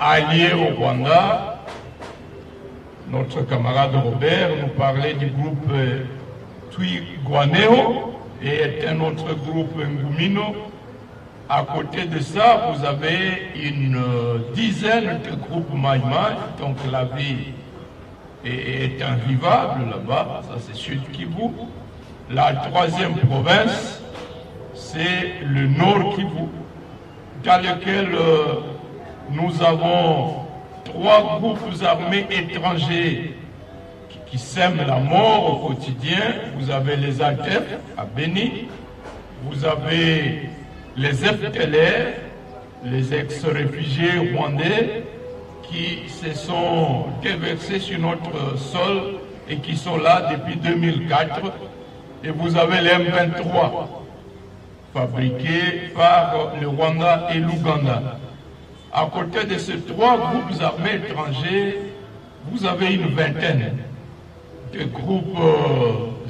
alliés au Rwanda. Notre camarade Robert nous parlait du groupe Twigwaneo et un autre groupe Ngumino. À côté de ça, vous avez une dizaine de groupes Maïmaï, donc la vie est invivable là-bas, ça c'est Sud Kivu. La troisième province, c'est le Nord Kivu, dans lequel nous avons 3 groupes armés étrangers qui sèment la mort au quotidien. Vous avez les ATF à Beni, vous avez les FDLR, les ex-réfugiés rwandais qui se sont déversés sur notre sol et qui sont là depuis 2004. Et vous avez les M23, fabriqués par le Rwanda et l'Ouganda. À côté de ces 3 groupes armés étrangers, vous avez une vingtaine de groupes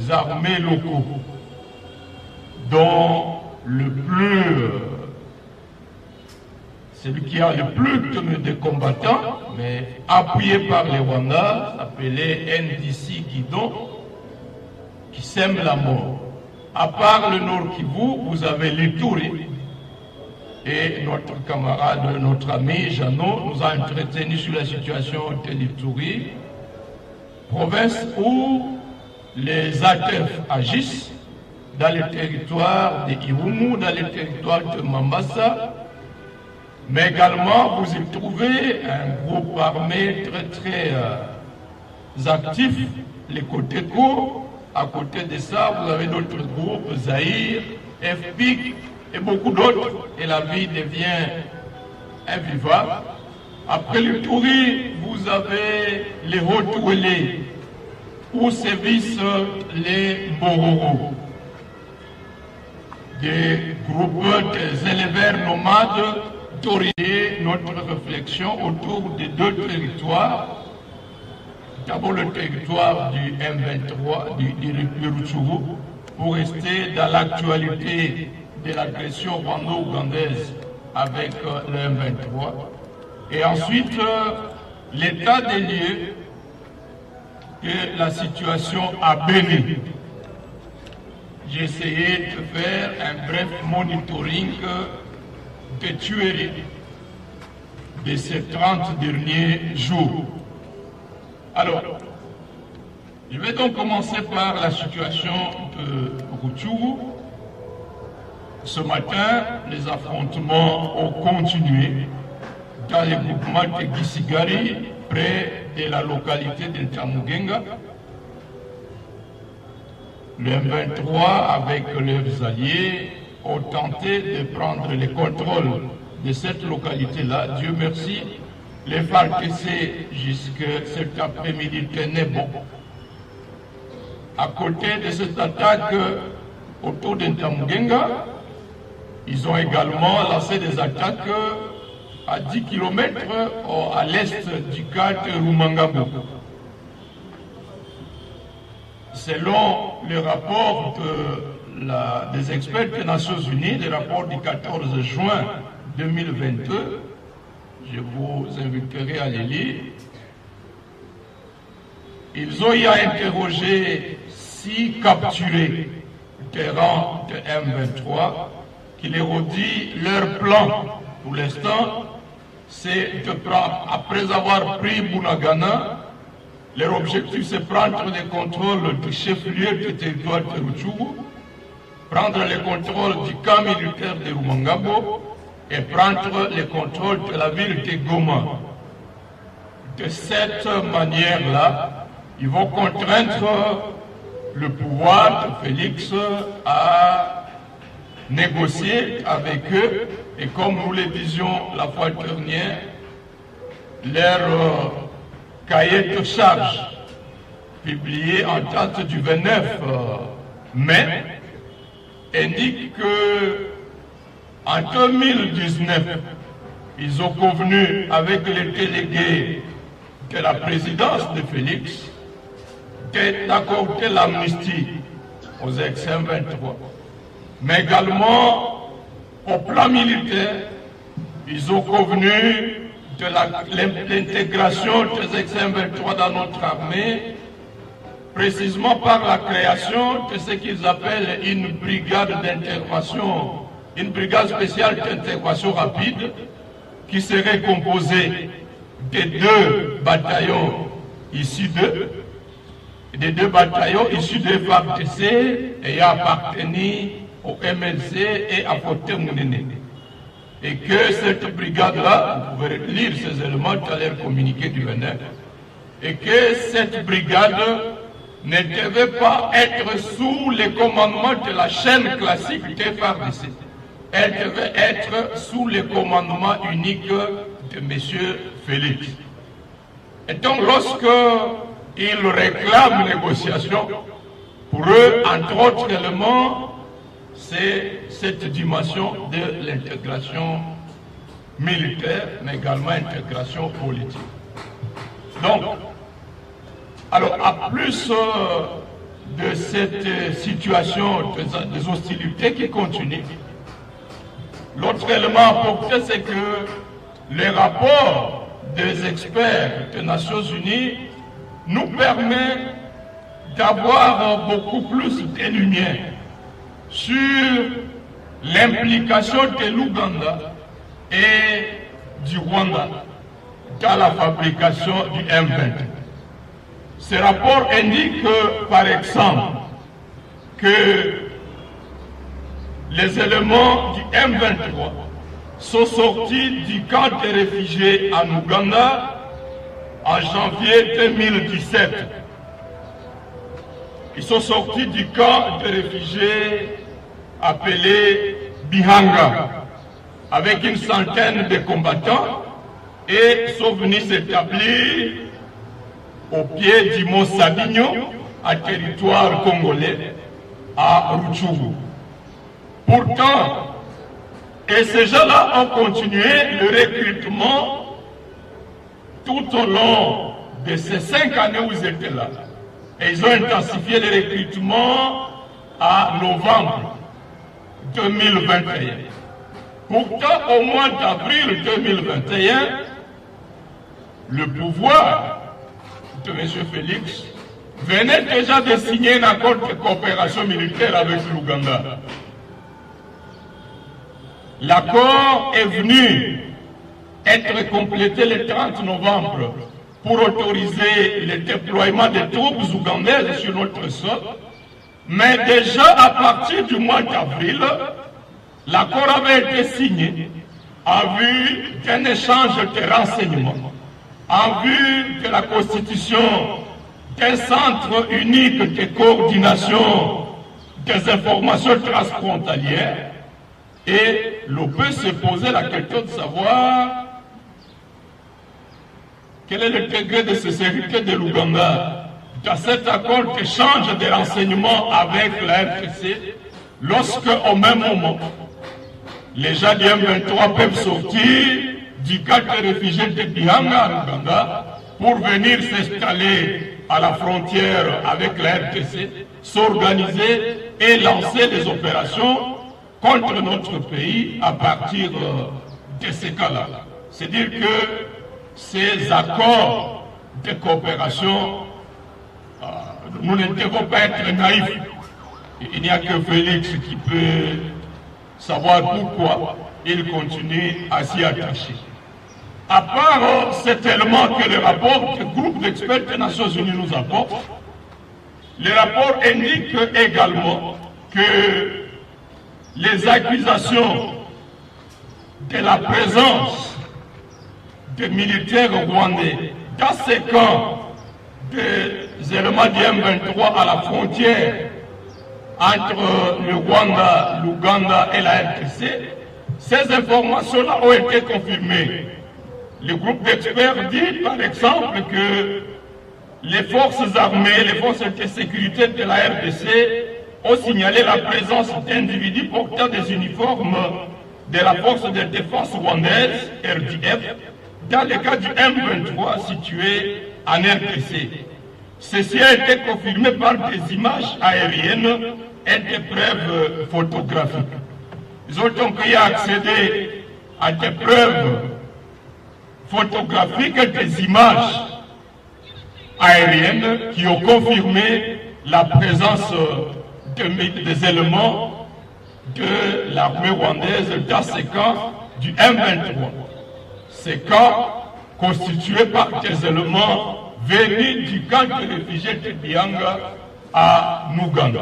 armés locaux, dont celui qui a le plus de combattants, mais appuyé par les Rwandais, appelé NDC Guidon, qui sème la mort. À part le Nord Kivu, vous avez l'Ituri. Et notre camarade, notre ami Jeannot nous a entretenu sur la situation de l'Ituri, province où les ATF agissent dans le territoire de Irumu, dans le territoire de Mambasa, mais également vous y trouvez un groupe armé très actif, les Koteko. À côté de ça, vous avez d'autres groupes, Zaïre, FPIC et beaucoup d'autres, et la vie devient invivable. Après le Touri, vous avez les Haut-Ouélé, où sévissent les Bororo, des groupes des éleveurs nomades d'orienter notre réflexion autour des 2 territoires. D'abord le territoire du M23, du Rutshuru, pour rester dans l'actualité de l'agression rwando-ougandaise avec le M23. Et ensuite, l'état des lieux de la situation à Béni. J'ai essayé de faire un bref monitoring des tueries de ces 30 derniers jours. Alors, je vais donc commencer par la situation de Rutshuru. Ce matin, les affrontements ont continué dans le groupement de Gisigari, près de la localité de Ntamugenga. Le M23, avec leurs alliés, ont tenté de prendre le contrôle de cette localité-là. Dieu merci, les FARDC jusqu'à cet après-midi tenaient bon. À côté de cette attaque autour de Ntamugenga, ils ont également lancé des attaques à 10 km à l'est du cas de Rumangabo. Selon le rapport des experts des Nations Unies, le rapport du 14 juin 2022, je vous inviterai à les lire, ils ont y interrogé 6 capturés des rangs de M23 qui leur ont dit leur plan pour l'instant, c'est de prendre, après avoir pris Bunagana, leur objectif c'est prendre le contrôle du chef-lieu du territoire de Rutshuru, prendre le contrôle du camp militaire de Rumangabo et prendre le contrôle de la ville de Goma. De cette manière-là, ils vont contraindre le pouvoir de Félix à négocier avec eux, et comme nous le disions la fois dernière, leur cahier de charge publié en date du 29 mai indique que en 2019, ils ont convenu avec les délégués de la présidence de Félix d'accorder l'amnistie aux ex-M23. Mais également, au plan militaire, ils ont convenu de l'intégration des ex-M23 dans notre armée, précisément par la création de ce qu'ils appellent une brigade d'intervention, une brigade spéciale d'intervention rapide, qui serait composée des deux bataillons issus de FARDC ayant appartenu au MLC et à Forte Mounene. Et que cette brigade-là, vous pouvez lire ces éléments tout à l'heure communiqués du Bénin, et que cette brigade ne devait pas être sous le commandement de la chaîne classique des FARDC. Elle devait être sous le commandement unique de M. Félix. Et donc lorsque ils réclament négociation, pour eux, entre autres éléments, c'est cette dimension de l'intégration militaire, mais également l'intégration politique. Donc, alors, à plus de cette situation des hostilités qui continuent, l'autre élément apporté, c'est que les rapports des experts des Nations Unies nous permettent d'avoir beaucoup plus de lumière sur l'implication de l'Ouganda et du Rwanda dans la fabrication du M20. Ces rapports indiquent, par exemple, que les éléments du M23 sont sortis du camp de réfugiés en Ouganda en janvier 2017. Ils sont sortis du camp de réfugiés appelé Bihanga avec une centaine de combattants et sont venus s'établir au pied du mont Sabinyo, à territoire congolais, à Rutshuru. Pourtant, et ces gens-là ont continué le recrutement tout au long de ces 5 années où ils étaient là. Et ils ont intensifié le recrutement à novembre 2021. Pourtant, au mois d'avril 2021, le pouvoir de M. Félix venait déjà de signer un accord de coopération militaire avec l'Ouganda. L'accord est venu être complété le 30 novembre pour autoriser le déploiement des troupes ougandaises sur notre sol. Mais déjà à partir du mois d'avril, l'accord avait été signé en vue d'un échange de renseignements, en vue de la constitution d'un centre unique de coordination des informations transfrontalières. Et l'on peut se poser la question de savoir quel est le degré de sincérité de l'Ouganda dans cet accord d'échange de renseignements avec la RDC, lorsque au même moment, les gens du M23 peuvent sortir du camp de réfugiés de Bihanga en Ouganda pour venir s'installer à la frontière avec la RDC, s'organiser et lancer des opérations contre notre pays à partir de ces cas-là. C'est-à-dire que ces accords de coopération, nous ne devons pas être naïfs. Il n'y a que Félix qui peut savoir pourquoi il continue à s'y attacher. À part cet élément que le rapport du groupe d'experts des Nations Unies nous apporte, le rapport indique également que les accusations de la présence des militaires rwandais dans ces camps des éléments du M23 à la frontière entre le Rwanda, l'Ouganda et la RDC, ces informations-là ont été confirmées. Le groupe d'experts dit par exemple que les forces armées, les forces de sécurité de la RDC ont signalé la présence d'individus portant des uniformes de la force de défense rwandaise, RDF, dans le cas du M23 situé en RDC. Ceci a été confirmé par des images aériennes et des preuves photographiques. Ils ont donc pu accéder à des preuves photographiques et des images aériennes qui ont confirmé la présence des éléments de l'armée rwandaise dans ces camps du M23. Ces camps constitués par des éléments venus du camp de réfugiés de Bianga à Nuganda.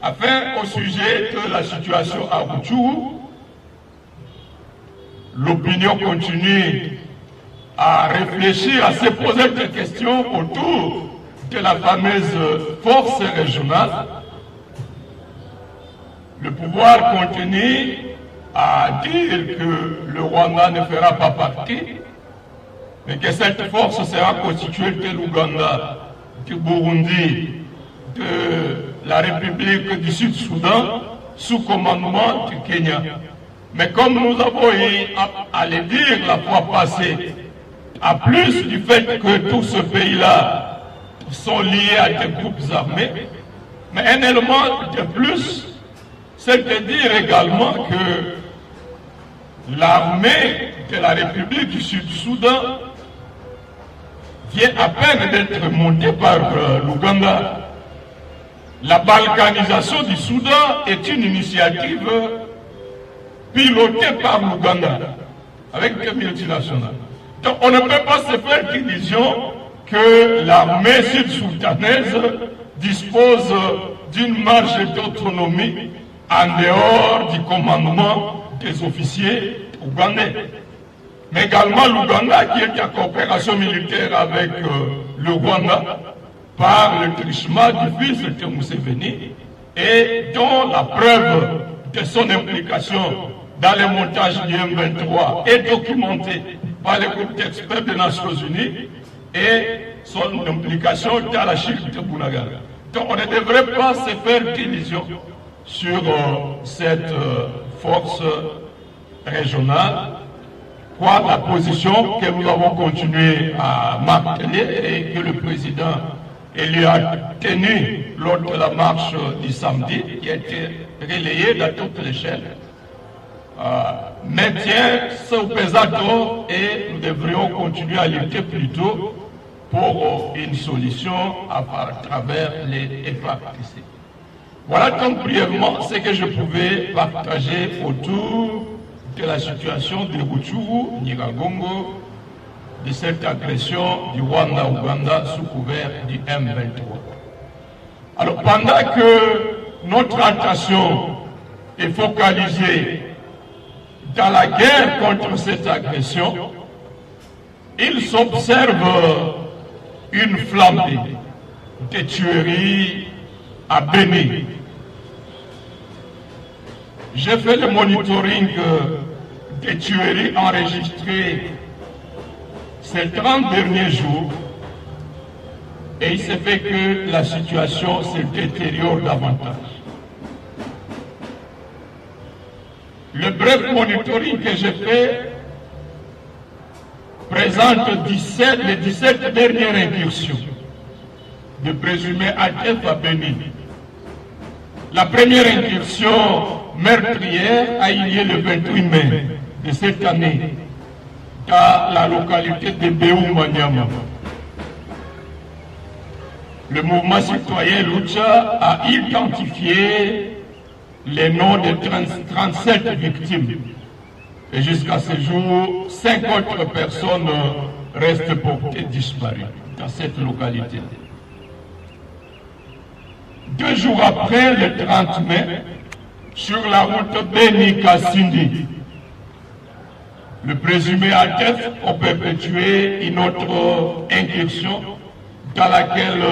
Enfin, au sujet de la situation à Rutshuru, l'opinion continue à réfléchir, à se poser des questions autour de la fameuse force régionale. Le pouvoir continue à dire que le Rwanda ne fera pas partie, mais que cette force sera constituée de l'Ouganda, du Burundi, de la République du Sud-Soudan, sous commandement du Kenya. Mais comme nous avons eu à le dire la fois passée, à plus du fait que tous ces pays-là sont liés à des groupes armés, mais un élément de plus, c'est de dire également que l'armée de la République du Sud-Soudan vient à peine d'être montée par l'Ouganda. La balkanisation du Soudan est une initiative pilotée par l'Ouganda avec des multinationales. Donc on ne peut pas se faire l'illusion que l'armée sud-soudanaise dispose d'une marge d'autonomie en dehors du commandement des officiers ougandais. Mais également l'Ouganda qui est en coopération militaire avec le Rwanda par le truchement du fils de Museveni et dont la preuve de son implication dans le montage du M23 est documentée par le groupe d'experts des Nations Unies et son implication dans la chute de Bunagana. Donc on ne devrait pas se faire d'illusions sur cette force régionale, quoi la position que nous avons continué à marteler et que le président élu a tenu lors de la marche du samedi, qui a été relayée dans toute l'échelle, maintient ce pesato et nous devrions continuer à lutter plutôt pour une solution à travers les FARDC. Voilà donc brièvement ce que je pouvais partager autour de la situation de Rutshuru, Nyiragongo, de cette agression du Rwanda-Ouganda sous couvert du M23. Alors pendant que notre attention est focalisée dans la guerre contre cette agression, il s'observe une flambée de tueries à Béni. J'ai fait le monitoring des tueries enregistrées ces 30 derniers jours et il s'est fait que la situation se détériore davantage. Le bref monitoring que j'ai fait présente les 17 dernières incursions de présumés ADF à Béni. La première incursion meurtrière a eu lieu le 28 mai de cette année dans la localité de Béou-Maniama. Le mouvement citoyen Lucha a identifié les noms de 37 victimes. Et jusqu'à ce jour, 5 autres personnes restent portées disparues dans cette localité. 2 jours après, le 30 mai, sur la route Béni-Kassindi, le présumé ADF a perpétué une autre incursion dans laquelle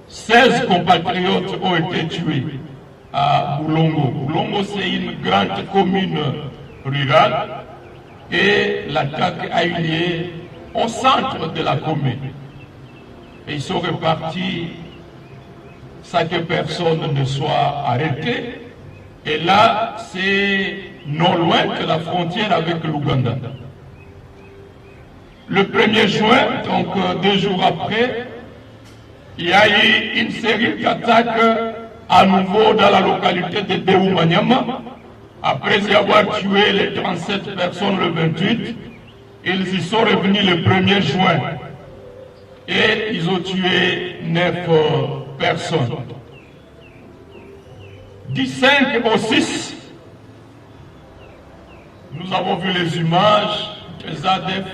16 compatriotes ont été tués à Boulongo. Boulongo, c'est une grande commune rurale et l'attaque a eu lieu au centre de la commune. Et ils sont repartis sans que personne ne soit arrêté. Et là, c'est non loin de la frontière avec l'Ouganda. Le 1er juin, donc 2 jours après, il y a eu une série d'attaques à nouveau dans la localité de Béou-Maniama. Après y avoir tué les 37 personnes le 28, ils y sont revenus le 1er juin et ils ont tué 9 personnes. Du 5 au 6, nous avons vu les images des ADF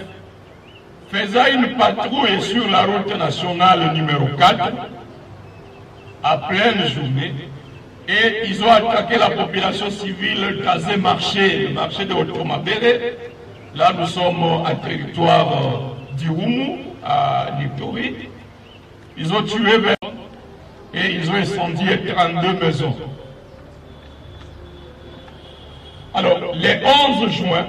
faisant une patrouille sur la route nationale numéro 4 à pleine journée et ils ont attaqué la population civile dans un marché, le marché de Otomabere. Là, nous sommes en territoire d'Irumu, à Nitori. Ils ont tué 20 et ils ont incendié 32 maisons. Alors, les 11 juin,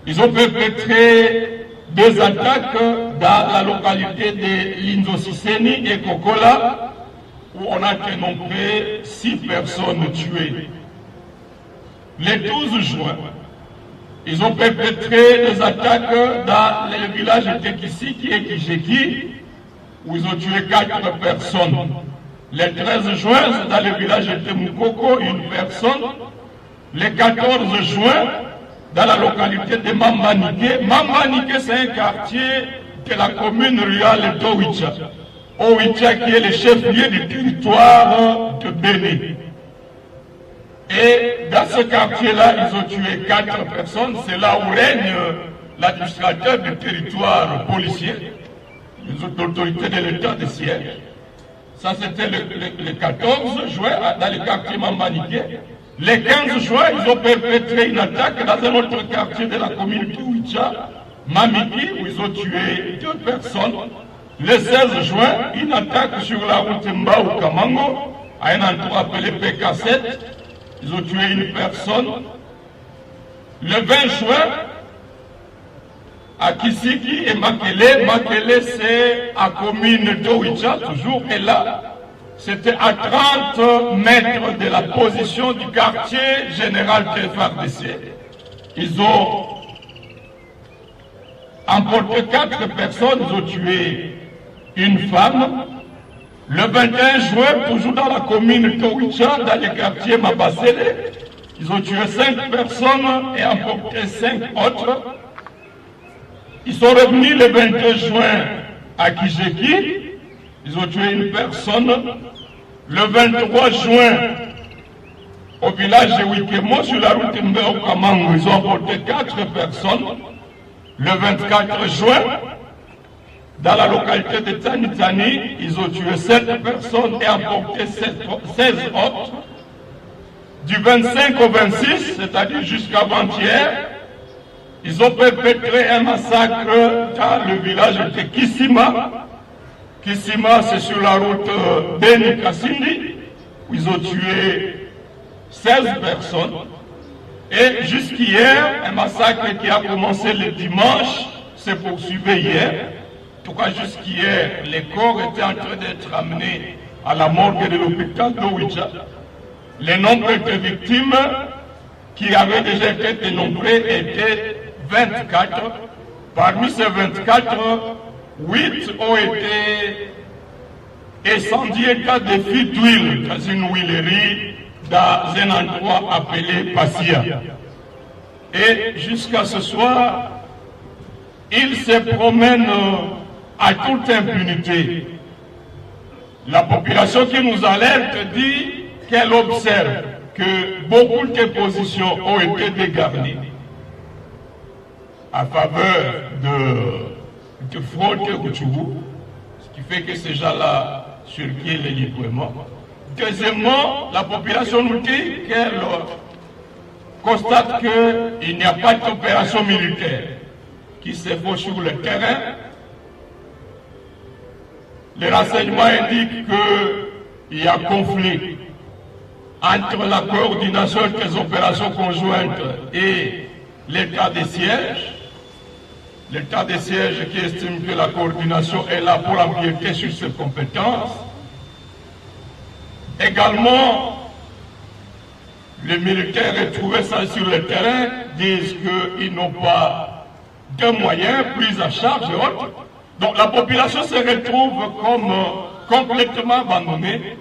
ils ont perpétré 2 attaques dans la localité de Linzosiseni et Kokola, où on a dénombré 6 personnes tuées. Les 12 juin, ils ont perpétré des attaques dans le village de Tekisiki et Kijeki, où ils ont tué 4 personnes. Le 13 juin, dans le village de Temukoko, 1 personne. Le 14 juin, dans la localité de Mambanike. Mambanike, c'est un quartier de la commune rurale d'Owicha. Owicha qui est le chef-lieu du territoire de Béni. Et dans ce quartier-là, ils ont tué 4 personnes. C'est là où règne l'administrateur du territoire policier, les autorités de l'état de siège. Ça, c'était le 14 juin, dans le quartier Mambanike. Le 15 juin, ils ont perpétré une attaque dans un autre quartier de la commune d'Ouicha, Mamiki, où ils ont tué 2 personnes. Le 16 juin, une attaque sur la route Mbao-Kamango, à un endroit appelé PK7. Ils ont tué 1 personne. Le 20 juin, à Kisiki et Makele. Makele, c'est à commune d'Ouicha, toujours, et là, c'était à 30 mètres de la position du quartier général de FARDC. Ils ont emporté 4 personnes, ils ont tué 1 femme. Le 21 juin, toujours dans la commune d'Ouicha, dans le quartier Mabasele, ils ont tué 5 personnes et emporté 5 autres. Ils sont revenus le 22 juin à Kijeki. Ils ont tué 1 personne. Le 23 juin, au village de Wikemo, sur la route Mbeo-Kamango, ils ont emporté 4 personnes. Le 24 juin, dans la localité de Tanitani, ils ont tué 7 personnes et emporté 16 autres. Du 25 au 26, c'est-à-dire jusqu'avant-hier, ils ont perpétré un massacre dans le village de Kisima. Kisima, c'est sur la route Beni-Kassindi, où ils ont tué 16 personnes. Et jusqu'hier, un massacre qui a commencé le dimanche s'est poursuivi hier. En tout cas, jusqu'hier, les corps étaient en train d'être amenés à la morgue de l'hôpital d'Ouicha. Le nombre de victimes qui avaient déjà été dénombrées était 24. Parmi ces 24, 8 ont été incendiés dans des fuites d'huile dans une huilerie dans un endroit appelé Passia. Et jusqu'à ce soir, ils se promènent à toute impunité. La population qui nous alerte dit qu'elle observe que beaucoup de positions ont été dégarnies à faveur de fraude Rouchoubou, ce qui fait que ces gens-là circulent librement. Deuxièmement, la population nous dit qu'elle constate qu'il n'y a pas d'opération militaire qui se fait sur le terrain. Les renseignements indiquent qu'il y a conflit entre la coordination des opérations conjointes et l'état de siège. L'état de siège qui estime que la coordination est là pour empiéter sur ses compétences. Également, les militaires retrouvés ça sur le terrain disent qu'ils n'ont pas de moyens pris à charge et autres. Donc la population se retrouve comme complètement abandonnée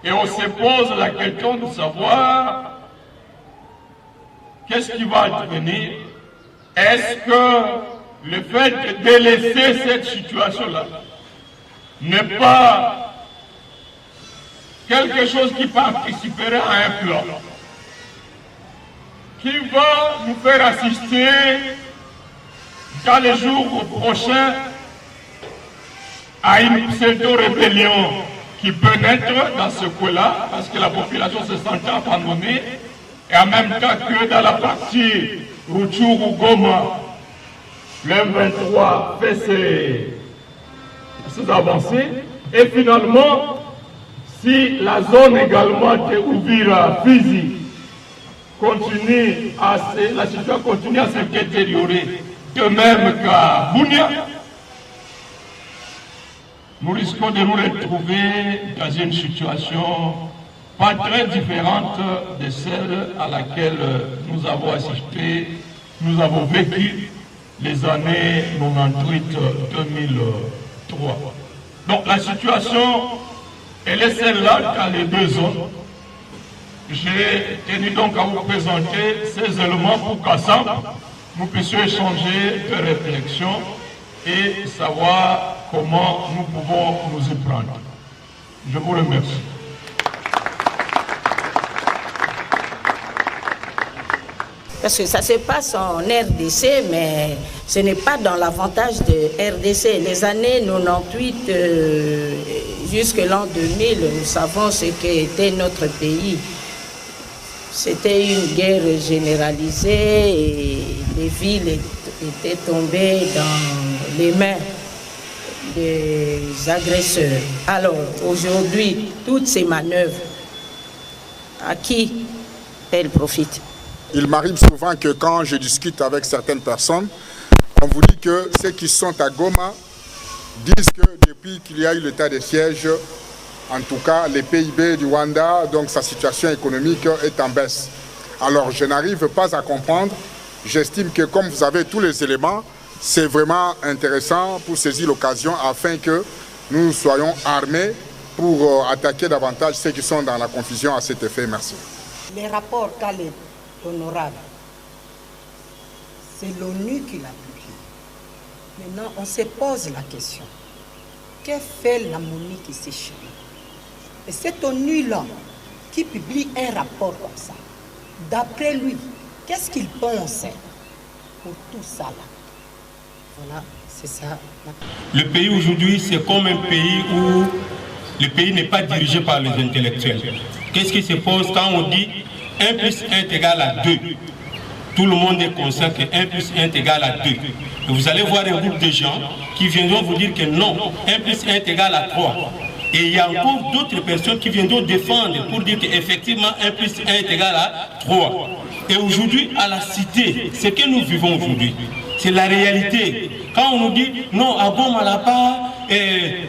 et on se pose la question de savoir qu'est-ce qui va advenir Est-ce que le fait de délaisser cette situation-là n'est pas quelque chose qui participerait à un plan qui va nous faire assister dans les jours prochains à une pseudo-rébellion qui peut naître dans ce coin-là, parce que la population se sent abandonnée, et en même temps que dans la partie Rutshuru Goma, le 23 fait ses avancées, et finalement, si la zone également de Uvira, Fizi, la situation continue à se détériorer, de même qu'à Bunia, nous risquons de nous retrouver dans une situation pas très différente de celle à laquelle nous avons assisté, nous avons vécu les années 98-2003. Donc la situation, elle est celle-là dans les deux zones. J'ai tenu donc à vous présenter ces éléments pour qu'ensemble, nous puissions échanger de réflexions et savoir comment nous pouvons nous y prendre. Je vous remercie. Parce que ça se passe en RDC, mais ce n'est pas dans l'avantage de RDC. Les années 98 jusqu'à l'an 2000, nous savons ce qu'était notre pays. C'était une guerre généralisée et les villes étaient tombées dans les mains des agresseurs. Alors aujourd'hui, toutes ces manœuvres, à qui elles profitent? Il m'arrive souvent que quand je discute avec certaines personnes, on vous dit que ceux qui sont à Goma disent que depuis qu'il y a eu l'état de siège, en tout cas les PIB du Rwanda, donc sa situation économique est en baisse. Alors je n'arrive pas à comprendre. J'estime que comme vous avez tous les éléments, c'est vraiment intéressant pour saisir l'occasion afin que nous soyons armés pour attaquer davantage ceux qui sont dans la confusion à cet effet. Merci. Les rapports qu'a l'honorable, c'est l'ONU qui l'a publié. Maintenant, on se pose la question. Que fait la Monique ici chez nous? Et cette ONU-là, qui publie un rapport comme ça, d'après lui, qu'est-ce qu'il pense pour tout ça là? Voilà, c'est ça. Le pays aujourd'hui, c'est comme un pays où le pays n'est pas dirigé par les intellectuels. Qu'est-ce qui se pose quand on dit 1 plus 1 est égal à 2? Tout le monde est conscient que 1 plus 1 est égal à 2. Et vous allez voir un groupe de gens qui viendront vous dire que non, 1 plus 1 est égal à 3. Et il y a encore d'autres personnes qui viendront défendre pour dire qu'effectivement 1 plus 1 est égal à 3. Et aujourd'hui, à la cité, ce que nous vivons aujourd'hui, c'est la réalité. Quand on nous dit non, à Goma là-bas,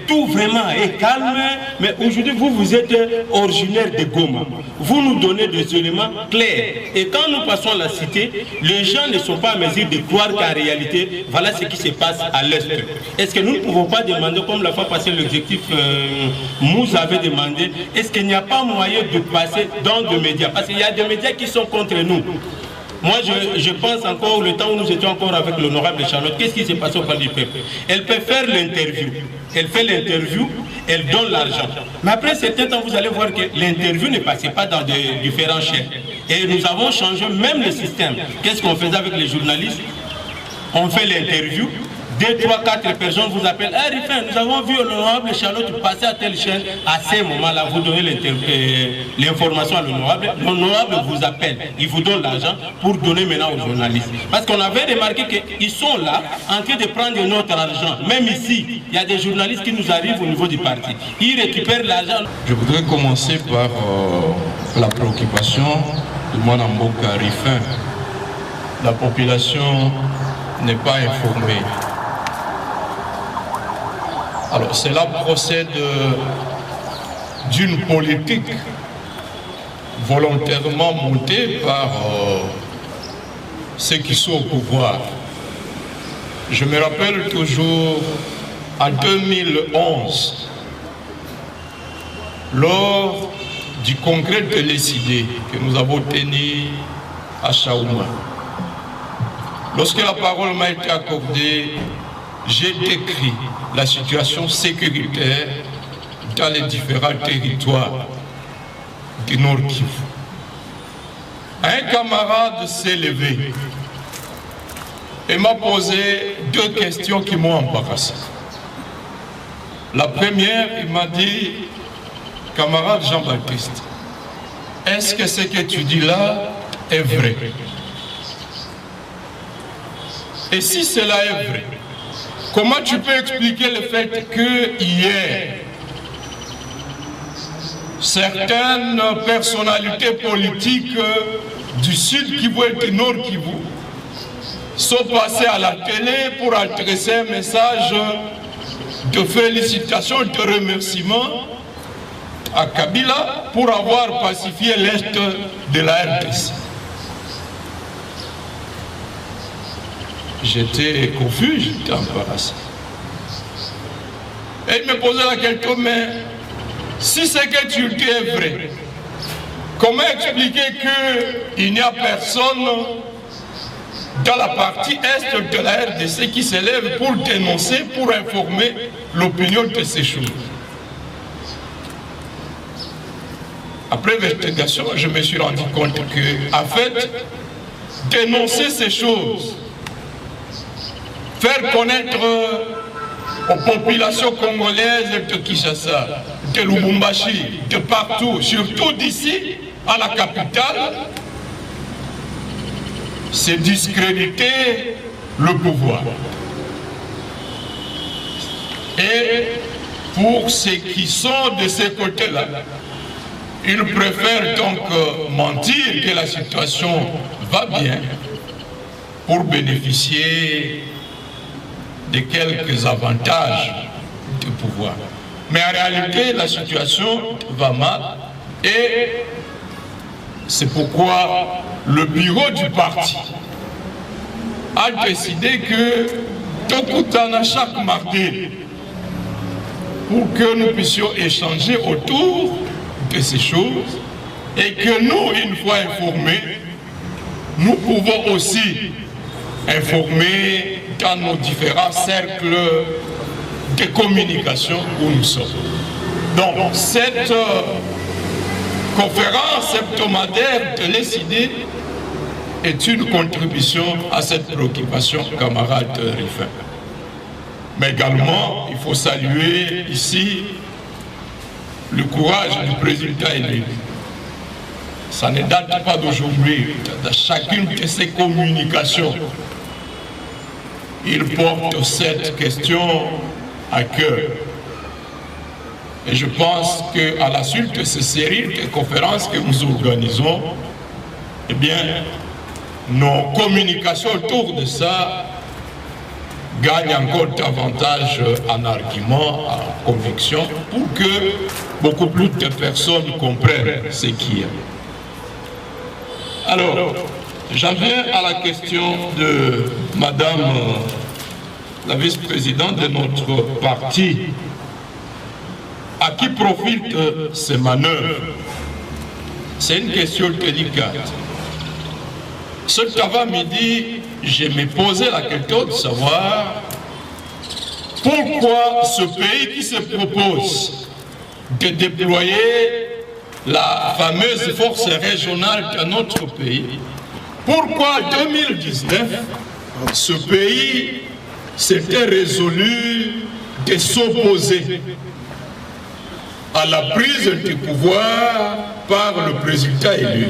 tout vraiment est calme, mais aujourd'hui vous êtes originaire de Goma. Vous nous donnez des éléments clairs. Et quand nous passons à la cité, les gens ne sont pas à mesure de croire qu'en réalité, voilà ce qui se passe à l'Est. Est-ce que nous ne pouvons pas demander, comme la fois passée l'objectif Moussa avait demandé, est-ce qu'il n'y a pas moyen de passer dans des médias? Parce qu'il y a des médias qui sont contre nous. Moi, je pense encore le temps où nous étions encore avec l'honorable Charlotte, qu'est-ce qui s'est passé au Parti du peuple? Elle peut faire l'interview. Elle fait l'interview, elle donne l'argent. Mais après certain temps, vous allez voir que l'interview ne passait pas dans des différents chaînes. Et nous avons changé même le système. Qu'est-ce qu'on faisait avec les journalistes? On fait l'interview. 2, 3, 4 personnes vous appellent. Ah, Rifin, nous avons vu l'honorable Charlotte passer à telle chaîne. À ce moment-là, vous donnez l'information à l'honorable. L'honorable vous appelle. Il vous donne l'argent pour donner maintenant aux journalistes. Parce qu'on avait remarqué qu'ils sont là en train de prendre notre argent. Même ici, il y a des journalistes qui nous arrivent au niveau du parti. Ils récupèrent l'argent. Je voudrais commencer par la préoccupation de Mwanamboka Rifin. La population n'est pas informée. Alors cela procède d'une politique volontairement montée par ceux qui sont au pouvoir. Je me rappelle toujours en 2011, lors du congrès de l'ECD que nous avons tenu à Chaouma, Lorsque la parole m'a été accordée, j'ai décrit la situation sécuritaire dans les différents territoires du Nord Kivu. Un camarade s'est levé et m'a posé deux questions qui m'ont embarrassé. La première, il m'a dit, camarade Jean-Baptiste, est-ce que ce que tu dis là est vrai? Et si cela est vrai, comment tu peux expliquer le fait que hier, certaines personnalités politiques du Sud Kivu et du Nord Kivu sont passées à la télé pour adresser un message de félicitations, de remerciements à Kabila pour avoir pacifié l'Est de la RDC? J'étais confus, j'étais embarrassé. Et il me posait la question, mais si ce que tu dis est vrai, comment expliquer qu'il n'y a personne dans la partie est de la RDC qui s'élève pour dénoncer, pour informer l'opinion de ces choses? Après investigation, je me suis rendu compte que, en fait, dénoncer ces choses, faire connaître aux populations congolaises de Kinshasa, de Lubumbashi, de partout, surtout d'ici à la capitale, c'est discréditer le pouvoir. Et pour ceux qui sont de ces côtés-là, ils préfèrent donc mentir que la situation va bien pour bénéficier de quelques avantages du pouvoir. Mais en réalité, la situation va mal et c'est pourquoi le bureau du parti a décidé que Tokutana chaque mardi pour que nous puissions échanger autour de ces choses et que nous, une fois informés, nous pouvons aussi informer dans nos différents cercles de communication où nous sommes. Donc, cette conférence hebdomadaire de l'ECD est une contribution à cette préoccupation, camarade Rifin. Mais également, il faut saluer ici le courage du président élu. Ça ne date pas d'aujourd'hui. Dans chacune de ces communications, il porte cette question à cœur. Et je pense qu'à la suite de ces séries de conférences que nous organisons, eh bien, nos communications autour de ça gagnent encore davantage en argument, en conviction, pour que beaucoup plus de personnes comprennent ce qui est. Alors, j'en viens à la question de Madame la vice-présidente de notre parti. À qui profitent ces manœuvres? C'est une question délicate. Ce avant-midi, je me posais la question de savoir pourquoi ce pays qui se propose de déployer la fameuse force régionale de notre pays, pourquoi en 2019, ce pays s'était résolu de s'opposer à la prise du pouvoir par le président élu.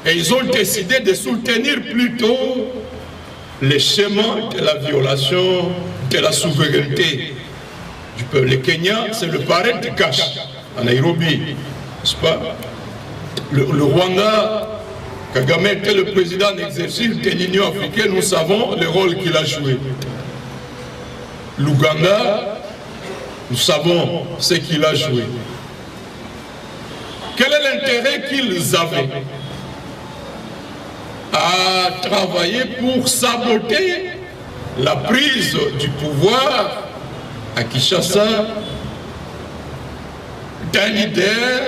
Et ils ont décidé de soutenir plutôt les schémas de la violation de la souveraineté du peuple. Le Kenya, c'est le parrain de Kash, à Nairobi, n'est-ce pas? Le Rwanda, Kagame était le président en exercice de l'Union africaine, nous savons le rôle qu'il a joué. L'Ouganda, nous savons ce qu'il a joué. Quel est l'intérêt qu'ils avaient à travailler pour saboter la prise du pouvoir à Kinshasa d'un leader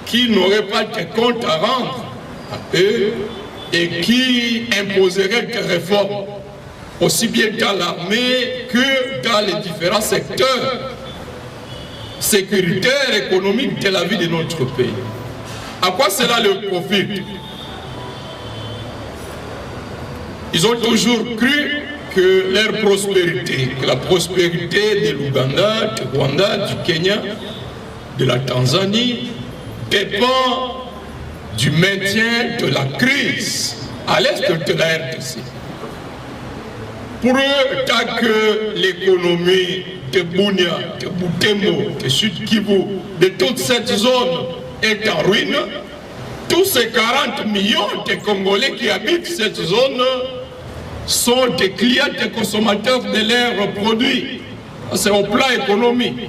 qui n'aurait pas de compte à rendre à eux et qui imposerait des réformes, aussi bien dans l'armée que dans les différents secteurs sécuritaires, économiques de la vie de notre pays. À quoi cela leur profite? Ils ont toujours cru que leur prospérité, que la prospérité de l'Ouganda, du Rwanda, du Kenya, de la Tanzanie, dépend du maintien de la crise à l'est de la RDC. Pour eux, tant que l'économie de Bunia, de Butembo, de Sud Kivu, de toute cette zone est en ruine, tous ces 40 millions de Congolais qui habitent cette zone sont des clients, des consommateurs de leurs produits. C'est au plan économique.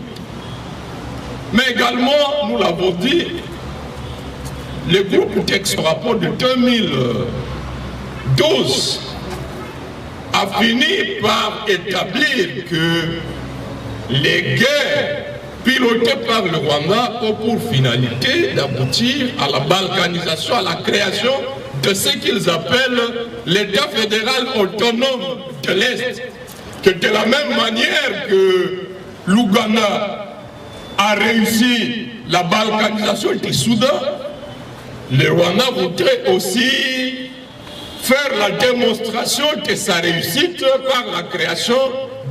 Mais également, nous l'avons dit, le groupe Texte rapport de 2012 a fini par établir que les guerres pilotées par le Rwanda ont pour finalité d'aboutir à la balkanisation, à la création de ce qu'ils appellent l'État fédéral autonome de l'Est. Que de la même manière que l'Ouganda a réussi la balkanisation du Soudan, le Rwanda voudrait aussi faire la démonstration de sa réussite par la création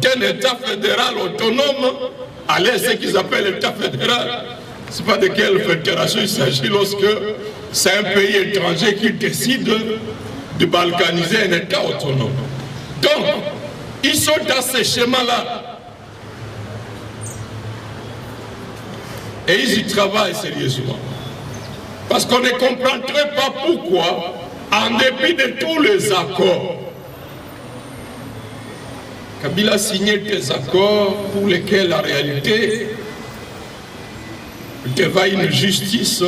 d'un État fédéral autonome à l'Est, ce qu'ils appellent l'État fédéral. Ce n'est pas de quelle fédération il s'agit lorsque c'est un pays étranger qui décide de balkaniser un État autonome. Donc, ils sont dans ce schéma-là. Et ils y travaillent sérieusement. Parce qu'on ne comprendrait pas pourquoi, en dépit de tous les accords, Kabila a signé des accords pour lesquels la réalité devant une justice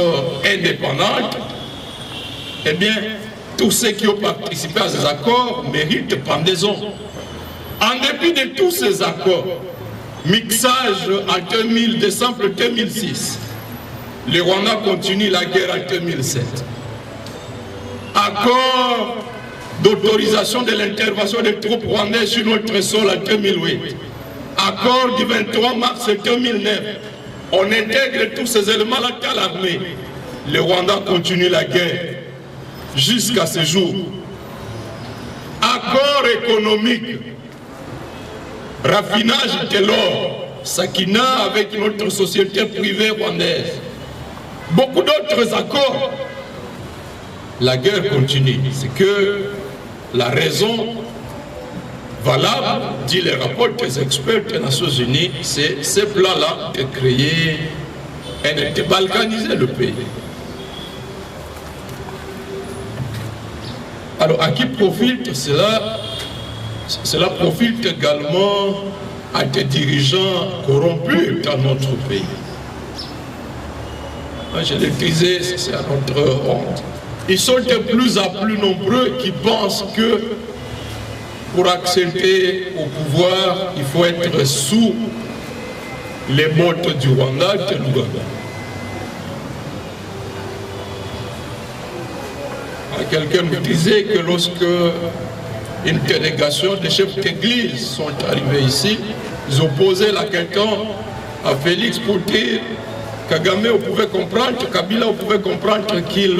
indépendante, eh bien, tous ceux qui ont participé à ces accords méritent pendaison. En dépit de tous ces accords, mixage en décembre 2006, le Rwanda continue la guerre en 2007. Accord d'autorisation de l'intervention des troupes rwandaises sur notre sol en 2008. Accord du 23 mars 2009. On intègre tous ces éléments-là dans l'armée. Le Rwanda continue la guerre jusqu'à ce jour. Accord économique. Raffinage de l'or. Sakina avec notre société privée rwandaise. Beaucoup d'autres accords. La guerre continue. C'est que la raison valable, dit le rapport des experts des Nations Unies, c'est ce plan-là de créer et de balkaniser le pays. Alors, à qui profite cela? Cela profite également à des dirigeants corrompus dans notre pays. Je le disais, c'est à notre honte. Ils sont de plus en plus nombreux qui pensent que pour accéder au pouvoir, il faut être sous les bottes du Rwanda et de l'Ouganda. Quelqu'un me disait que lorsque une délégation de chefs d'église sont arrivés ici, ils ont posé la question à Félix pour dire Kagame, on pouvait comprendre, Kabila, on pouvait comprendre qu'il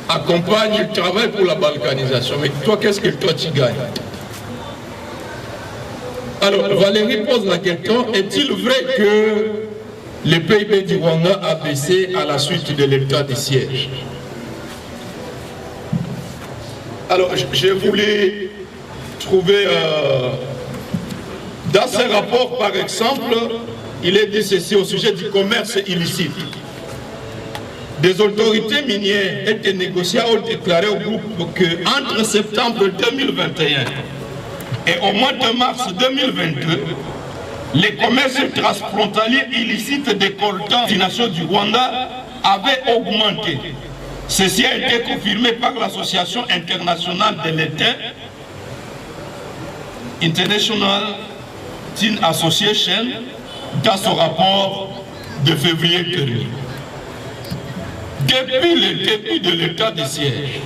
accompagne le travail pour la balkanisation. Mais toi, qu'est-ce que toi tu gagnes? Alors, Valérie pose la question, est-il vrai que le PIB du Rwanda a baissé à la suite de l'état de siège? Alors, je voulais trouver, dans ce rapport, par exemple, il est dit ceci au sujet du commerce illicite. Des autorités minières et des négociants ont déclaré au groupe qu'entre septembre 2021 et au mois de mars 2022, les commerces transfrontaliers illicites des coltans financiers du Rwanda avaient augmenté. Ceci a été confirmé par l'Association internationale de l'État, International Tin Association, dans son rapport de février dernier. Depuis le début de l'état de siège,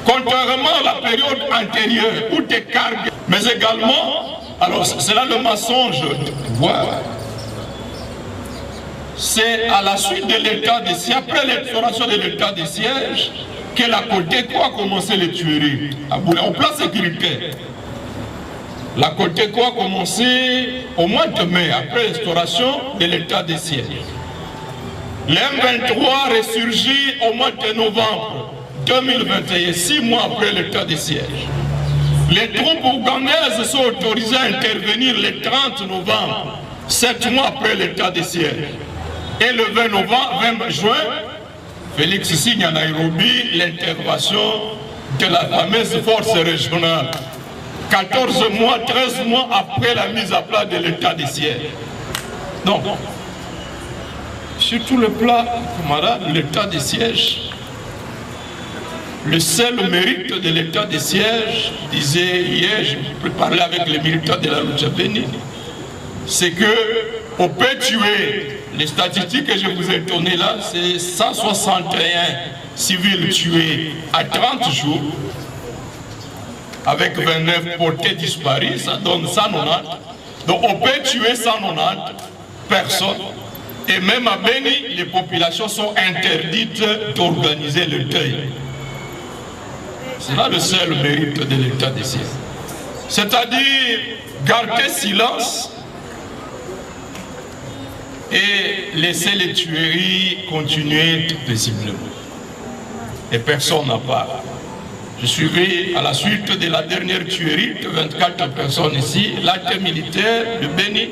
Contrairement à la période antérieure où des cargues, mais également, alors c'est là le mensonge du pouvoir. C'est à la suite de l'état de siège, après l'instauration de l'état de siège, que la Coteco a commencé les tueries au plan sécuritaire. La Coteco a commencé au mois de mai, après l'instauration de l'état de siège. L'M23 ressurgit au mois de novembre 2021, 6 mois après l'état de siège. Les troupes ougandaises sont autorisées à intervenir le 30 novembre, 7 mois après l'état de siège. Et le 20 juin, Félix signe à Nairobi l'intervention de la fameuse force régionale. 14 mois, 13 mois après la mise à plat de l'état de siège. Donc, sur tout le plat, camarades, l'état de siège, le seul mérite de l'état de siège, disait hier, je parlais avec les militants de la Lucha Beni, c'est qu'on peut tuer. Les statistiques que je vous ai données là, c'est 161 civils tués à 30 jours, avec 29 portés disparus, ça donne 190. Donc on peut tuer 190 personnes. Et même à Beni, les populations sont interdites d'organiser le deuil. C'est là le seul mérite de l'état de siège. C'est-à-dire garder silence et laisser les tueries continuer paisiblement. Et personne n'a parlé. Je suivi à la suite de la dernière tuerie de 24 personnes ici, l'acte militaire de Beni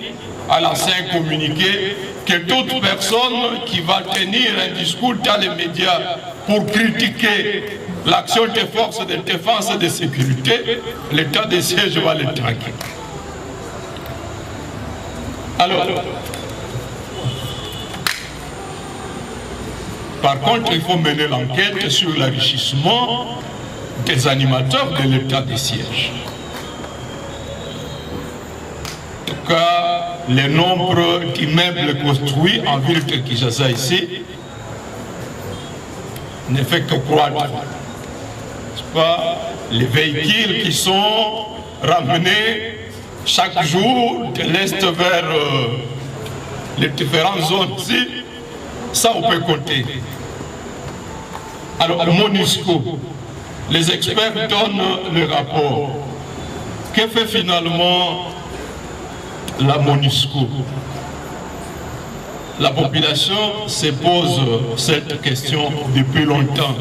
a lancé un communiqué que toute personne qui va tenir un discours dans les médias pour critiquer l'action des forces de défense et de sécurité, l'état de siège va les traquer. Alors, par contre, il faut mener l'enquête sur l'enrichissement des animateurs de l'état de siège. En tout cas, le nombre d'immeubles construits en ville de Kinshasa ici ne fait que croître. Pas les véhicules qui sont ramenés chaque jour de l'Est vers les différentes zones ici, ça on peut compter. Alors, le MONUSCO, les experts donnent le rapport. Que fait finalement la MONUSCO? La population se pose cette question depuis longtemps.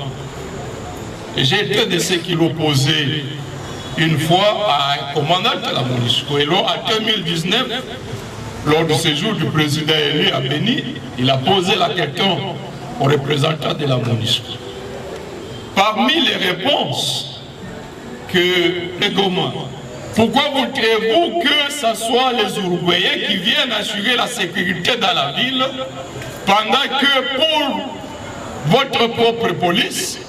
J'ai été de ceux qui l'ont posé une fois à un commandant de la MONUSCO. Et en 2019, lors du séjour du président élu à Beni, il a posé la question aux représentants de la MONUSCO. Parmi les réponses que Goma, pourquoi voudriez-vous que ce soit les Uruguayens qui viennent assurer la sécurité dans la ville pendant que pour votre propre police,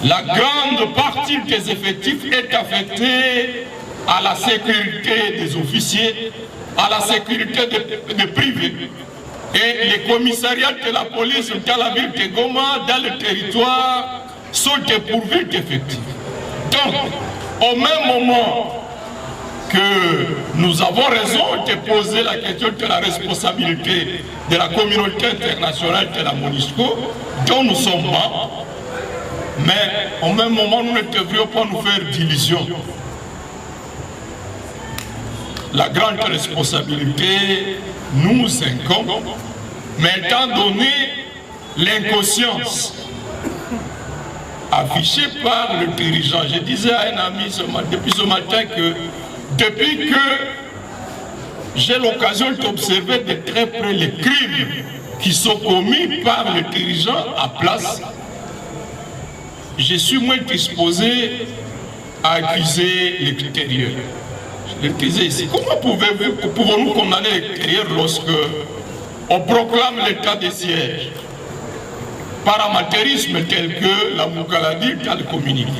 la grande partie des effectifs est affectée à la sécurité des officiers, à la sécurité des privés. Et les commissariats de la police dans la ville de Goma, dans le territoire, sont dépourvus d'effectifs. Donc, au même moment que nous avons raison de poser la question de la responsabilité de la communauté internationale de la MONUSCO, dont nous sommes membres, mais au même moment, nous ne devrions pas nous faire d'illusions. La grande responsabilité nous incombe, mais étant donné l'inconscience affichée par le dirigeant, je disais à un ami depuis ce matin que depuis que j'ai l'occasion d'observer de très près les crimes qui sont commis par le dirigeant à place, je suis moins disposé à accuser l'extérieur. Je le disais ici, comment pouvons-nous condamner l'extérieur lorsque on proclame l'état de siège par amateurisme tel que la Moukaladi dans le communiqué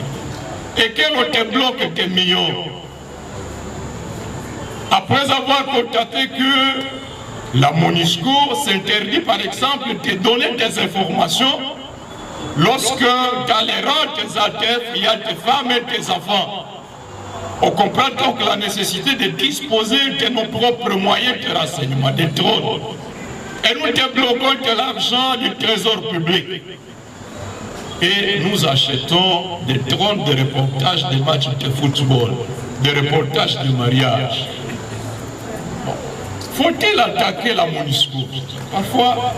et que l'on te bloque des millions après avoir constaté que la MONUSCO s'interdit par exemple de donner des informations Lorsque dans les rangs des ADF, il y a des femmes et des enfants, on comprend donc la nécessité de disposer de nos propres moyens de renseignement, des drones. Et nous débloquons de l'argent du trésor public. Et nous achetons des drones de reportage des matchs de football, des reportages de mariage. Bon. Faut-il attaquer la MONUSCO? Parfois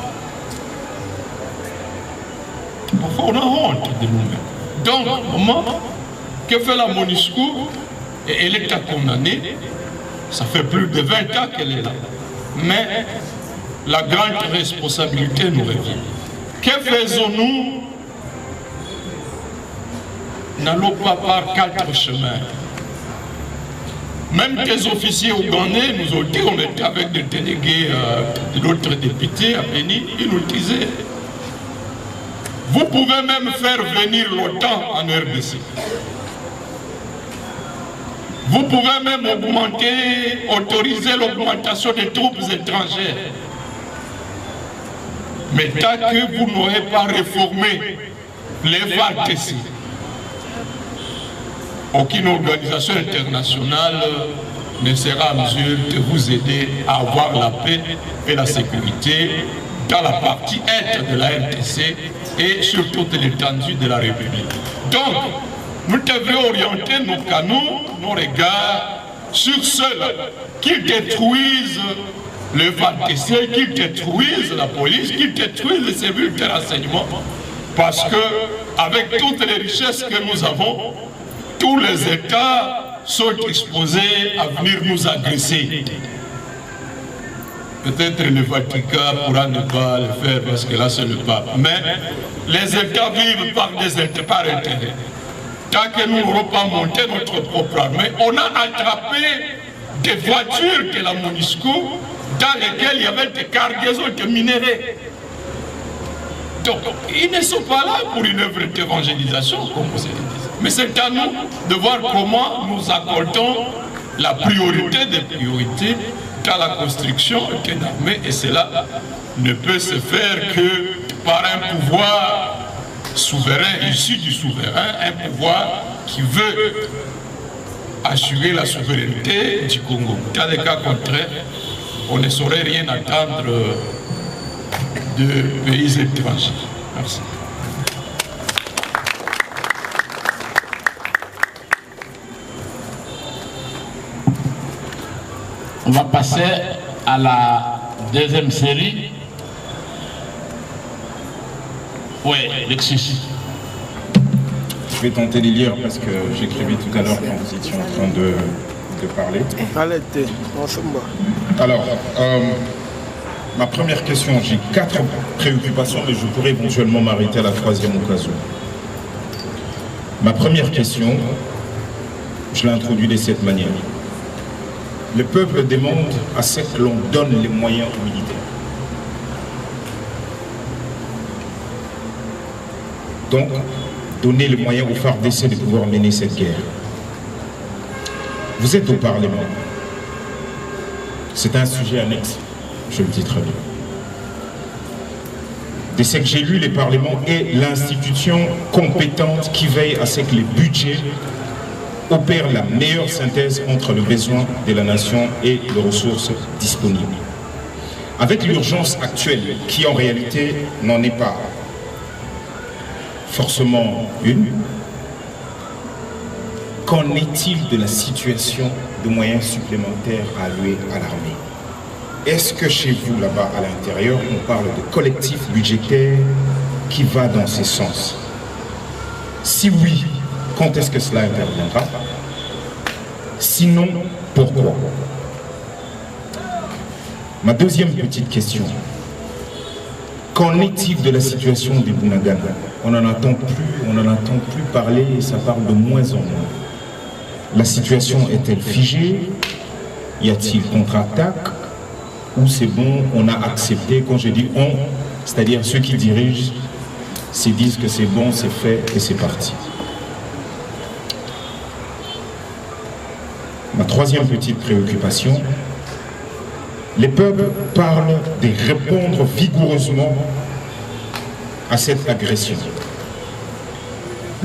on a honte de nous-mêmes. Donc, maman, que fait la MONUSCO? Et elle est condamnée. Ça fait plus de 20 ans qu'elle est là. Mais la grande responsabilité nous revient. Que faisons-nous? N'allons pas par 4 chemins. Même des officiers ougandais nous ont dit, on était avec des délégués de l'autre député à Béni, ils nous disaient, vous pouvez même faire venir l'OTAN en RDC. Vous pouvez même autoriser l'augmentation des troupes étrangères. Mais tant que vous n'aurez pas réformé les FARDC, aucune organisation internationale ne sera en mesure de vous aider à avoir la paix et la sécurité dans la partie est de la RDC et sur toute l'étendue de la République. Donc, nous devons orienter nos canaux, nos regards sur ceux-là qui détruisent le FARDC, qui détruisent la police, qui détruisent les services de renseignement. Parce que, avec toutes les richesses que nous avons, tous les États sont disposés à venir nous agresser. Peut-être le Vatican pourra ne pas le faire parce que là c'est le pape. Mais les États vivent par intérêt. Tant que nous n'aurons pas monté notre propre armée, on a attrapé des voitures de la MONUSCO dans lesquelles il y avait des cargaisons de minéraux. Donc, ils ne sont pas là pour une œuvre d'évangélisation, comme vous avez dit. Mais c'est à nous de voir comment nous accordons la priorité des priorités dans la construction d'une armée. Et cela ne peut se faire que par un pouvoir souverain, issu du souverain, un pouvoir qui veut assurer la souveraineté du Congo. Dans les cas contraires, on ne saurait rien attendre de pays étrangers. Merci. On va passer à la deuxième série. Oui, Lexus. Je vais tenter de lire parce que j'écrivais tout à l'heure quand vous étiez en train de parler. Alors, ma première question, j'ai 4 préoccupations, mais je pourrais éventuellement m'arrêter à la 3e occasion. Ma première question, je l'ai introduite de cette manière. Le peuple demande à ce que l'on donne les moyens aux militaires. Donc, donner les moyens aux FARDC de pouvoir mener cette guerre. Vous êtes au Parlement. C'est un sujet annexe, je le dis très bien. De ce que j'ai lu, le Parlement est l'institution compétente qui veille à ce que les budgets opèrent la meilleure synthèse entre le besoin de la nation et les ressources disponibles. Avec l'urgence actuelle, qui en réalité n'en est pas forcément une, qu'en est-il de la situation de moyens supplémentaires alloués à l'armée? Est-ce que chez vous, là-bas, à l'intérieur, on parle de collectif budgétaire qui va dans ce sens? Si oui, quand est-ce que cela interviendra? Sinon, pourquoi? Ma deuxième petite question. Qu'en est-il de la situation des Bunagana? On n'en entend plus parler et ça parle de moins en moins. La situation est-elle figée? Y a-t-il contre-attaque? Ou c'est bon, on a accepté? Quand je dis on, c'est-à-dire ceux qui dirigent, se disent que c'est bon, c'est fait et c'est parti. Ma troisième petite préoccupation, les peuples parlent de répondre vigoureusement à cette agression.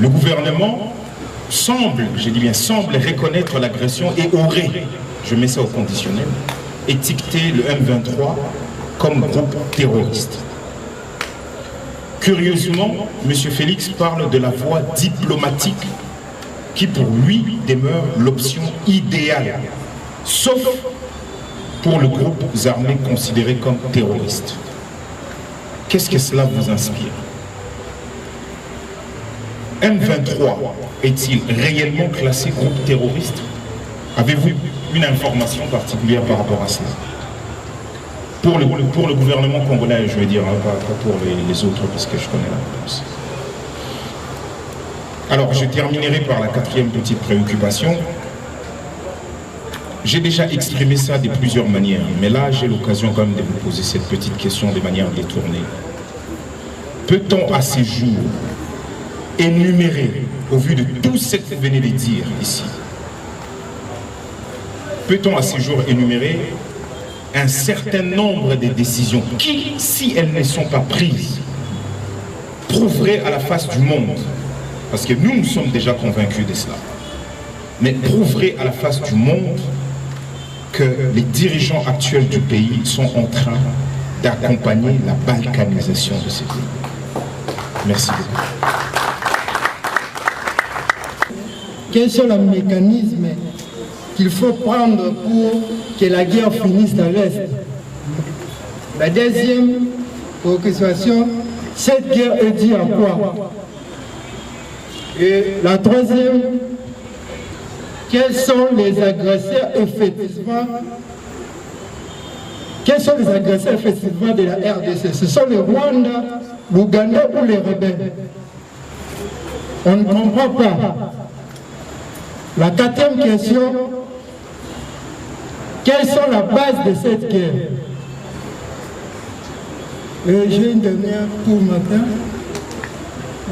Le gouvernement semble, je dis bien semble, reconnaître l'agression et aurait, je mets ça au conditionnel, étiqueté le M23 comme groupe terroriste. Curieusement, M. Félix parle de la voie diplomatique qui pour lui demeure l'option idéale, sauf pour le groupe armé considéré comme terroriste. Qu'est-ce que cela vous inspire? M23 est-il réellement classé groupe terroriste? Avez-vous une information particulière par rapport à cela? Pour le gouvernement congolais, je veux dire, hein, pas pour les autres, parce que je connais la réponse. Alors, je terminerai par la quatrième petite préoccupation. J'ai déjà exprimé ça de plusieurs manières, mais là, j'ai l'occasion quand même de vous poser cette petite question de manière détournée. Peut-on à ces jours énumérer, au vu de tout ce que vous venez de dire ici, peut-on à ces jours énumérer un certain nombre de décisions qui, si elles ne sont pas prises, prouveraient à la face du monde, parce que nous sommes déjà convaincus de cela, mais prouveraient à la face du monde que les dirigeants actuels du pays sont en train d'accompagner la balkanisation de ce pays. Merci beaucoup. Quels sont les mécanismes qu'il faut prendre pour que la guerre finisse dans l'Est? La deuxième préoccupation, cette guerre est due à quoi? Et la troisième, quels sont les agresseurs effectivement? Quels sont les agresseurs effectivement de la RDC? Ce sont les Rwandais, l'Ouganda ou les rebelles? On ne comprend pas. La quatrième question, quelles sont les bases de cette guerre? J'ai une dernière pour matin.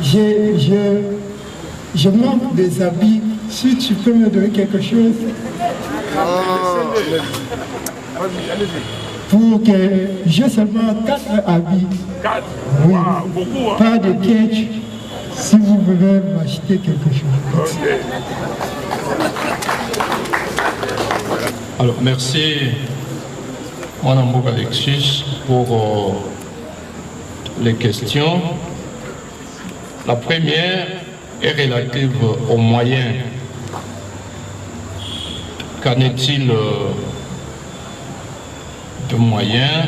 Je manque des habits. Si tu peux me donner quelque chose pour que j'ai seulement 4 habits. Oui. Pas de catch. Si vous pouvez m'acheter quelque chose. Alors, merci, Mme Alexis, pour les questions. La première est relative aux moyens. Qu'en est-il de moyens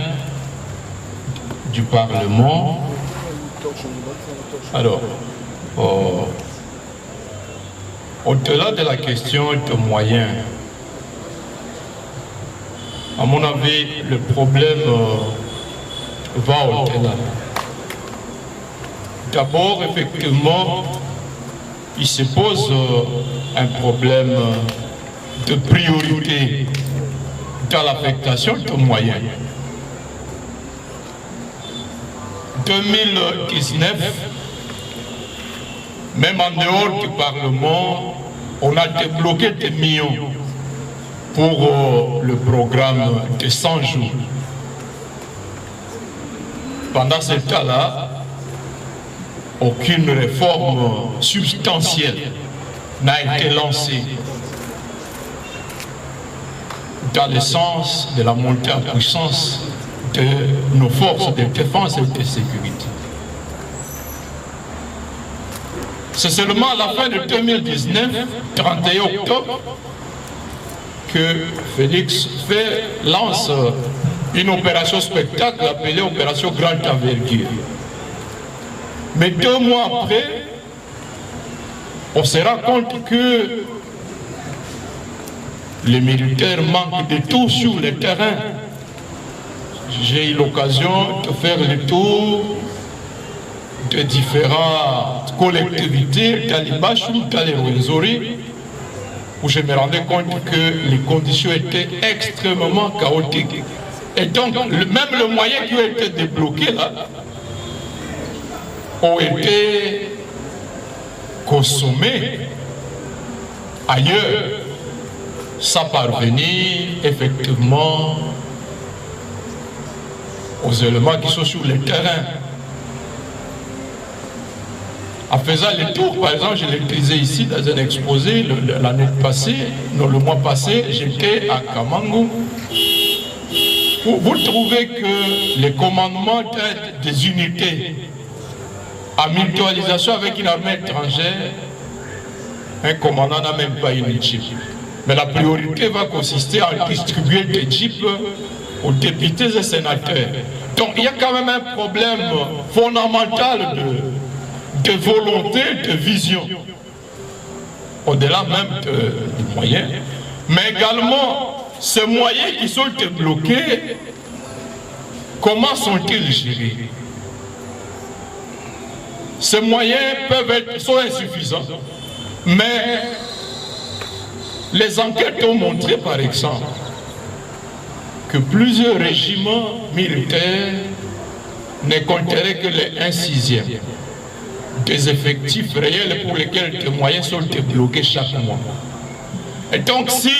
du Parlement? Alors, au-delà de la question de moyens, à mon avis, le problème va au-delà. D'abord, effectivement, il se pose un problème de priorité dans l'affectation de moyens. 2019, même en dehors du Parlement, on a débloqué des millions pour le programme de 100 jours. Pendant ce temps-là, aucune réforme substantielle n'a été lancée dans le sens de la montée en puissance de nos forces de défense et de sécurité. C'est seulement à la fin de 2019, 31 octobre, que Félix lance une opération spectacle appelée opération Grande Envergure. Mais 2 mois après, on se rend compte que les militaires manquent de tout sur le terrain. J'ai eu l'occasion de faire le tour de différentes collectivités, dans les Bachou, dans les Rwenzori, où je me rendais compte que les conditions étaient extrêmement chaotiques. Et donc, même les moyens qui ont été débloqués là, ont été consommés ailleurs, sans parvenir effectivement aux éléments qui sont sur le terrain. En faisant le tour, par exemple, je l'ai disais ici dans un exposé l'année passée, non, le mois passé, j'étais à Kamango. Vous trouvez que les commandements traitent des unités à mutualisation avec une armée étrangère. Un commandant n'a même pas une jeep. Mais la priorité va consister à distribuer des jeeps aux députés et sénateurs. Donc il y a quand même un problème fondamental de volonté, de vision, au-delà même des moyens, mais également ces moyens qui sont débloqués, comment sont-ils gérés? Ces moyens sont insuffisants, mais les enquêtes ont montré par exemple que plusieurs régiments militaires ne compteraient que les 1/6 des effectifs réels pour lesquels des moyens sont débloqués chaque mois. Et donc si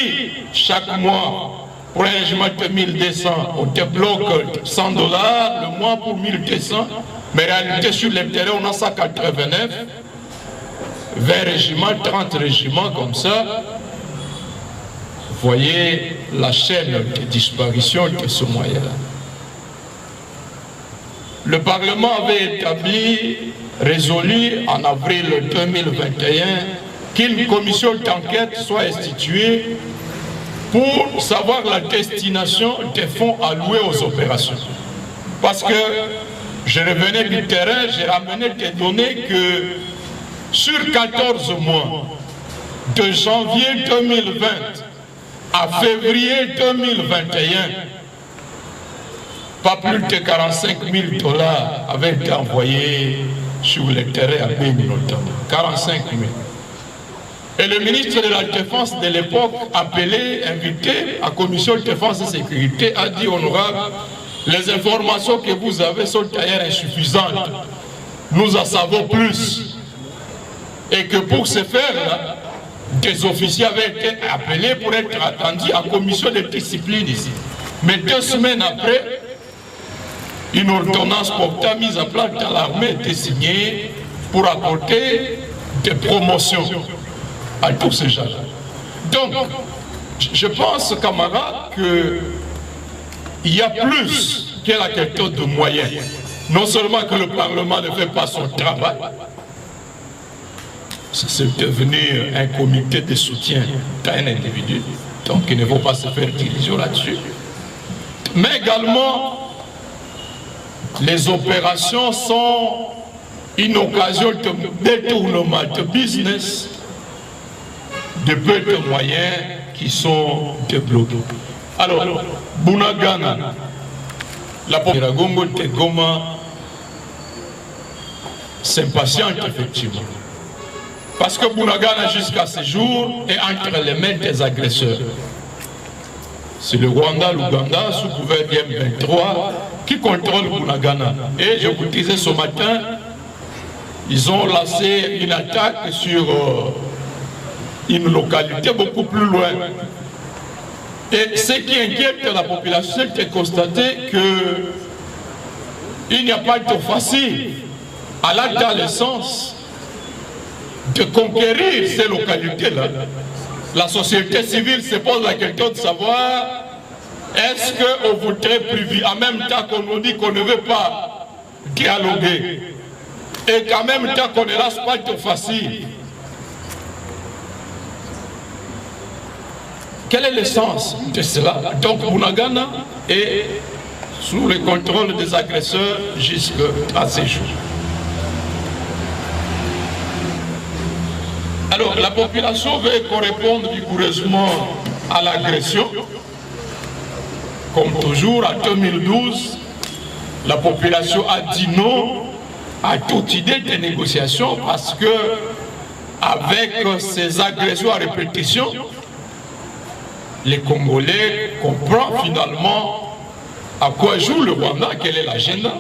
chaque mois, pour un régiment de 1200, on débloque $100 le mois pour 1200, mais en réalité sur le terrain on a 189, 20 régiments, 30 régiments comme ça. Vous voyez la chaîne de disparition de ce moyen-là. Le Parlement avait résolu en avril 2021 qu'une commission d'enquête soit instituée pour savoir la destination des fonds alloués aux opérations. Parce que je revenais du terrain, j'ai ramené des données que sur 14 mois, de janvier 2020 à février 2021, pas plus de $45 000 avaient été envoyés sur le terrain à Béni notamment. 45 000. Et le ministre de la Défense de l'époque, appelé, invité à la Commission de Défense et Sécurité, a dit honorable, les informations que vous avez sont d'ailleurs insuffisantes. Nous en savons plus. Et que pour ce faire-là, des officiers avaient été appelés pour être attendus à la commission de discipline ici. Mais 2 semaines après, une ordonnance portant mise en place dans l'armée était signée pour apporter des promotions à tous ces gens. Donc, je pense, camarades, qu'il y a plus que la question de moyens. Non seulement que le Parlement ne fait pas son travail, c'est devenu un comité de soutien d'un individu, donc il ne faut pas se faire d'illusions là-dessus. Mais également, les opérations sont une occasion de détournement de business de peu de moyens qui sont débloqués. Alors, Bunagana, la population de Goma s'impatiente effectivement. Parce que Bunagana jusqu'à ce jour est entre les mains des agresseurs. C'est le Rwanda, l'Ouganda, sous couvert du M23, qui contrôle Bunagana. Et je vous disais ce matin, ils ont lancé une attaque sur une localité beaucoup plus loin. Et ce qui inquiète la population, c'est de constater qu'il n'y a pas de facile à l'adolescence de conquérir ces localités-là. La société civile se pose la question de savoir est-ce qu'on voudrait privilégier, en même temps qu'on nous dit qu'on ne veut pas dialoguer, et qu'en même temps qu'on ne lâche pas de facile. Quel est le sens de cela? Donc Bunagana est sous le contrôle des agresseurs jusqu'à ces jours. Alors la population veut qu'on réponde rigoureusement à l'agression. Comme toujours, en 2012, la population a dit non à toute idée de négociation parce que avec ces agressions à répétition, les Congolais comprennent finalement à quoi joue le Rwanda, quel est l'agenda.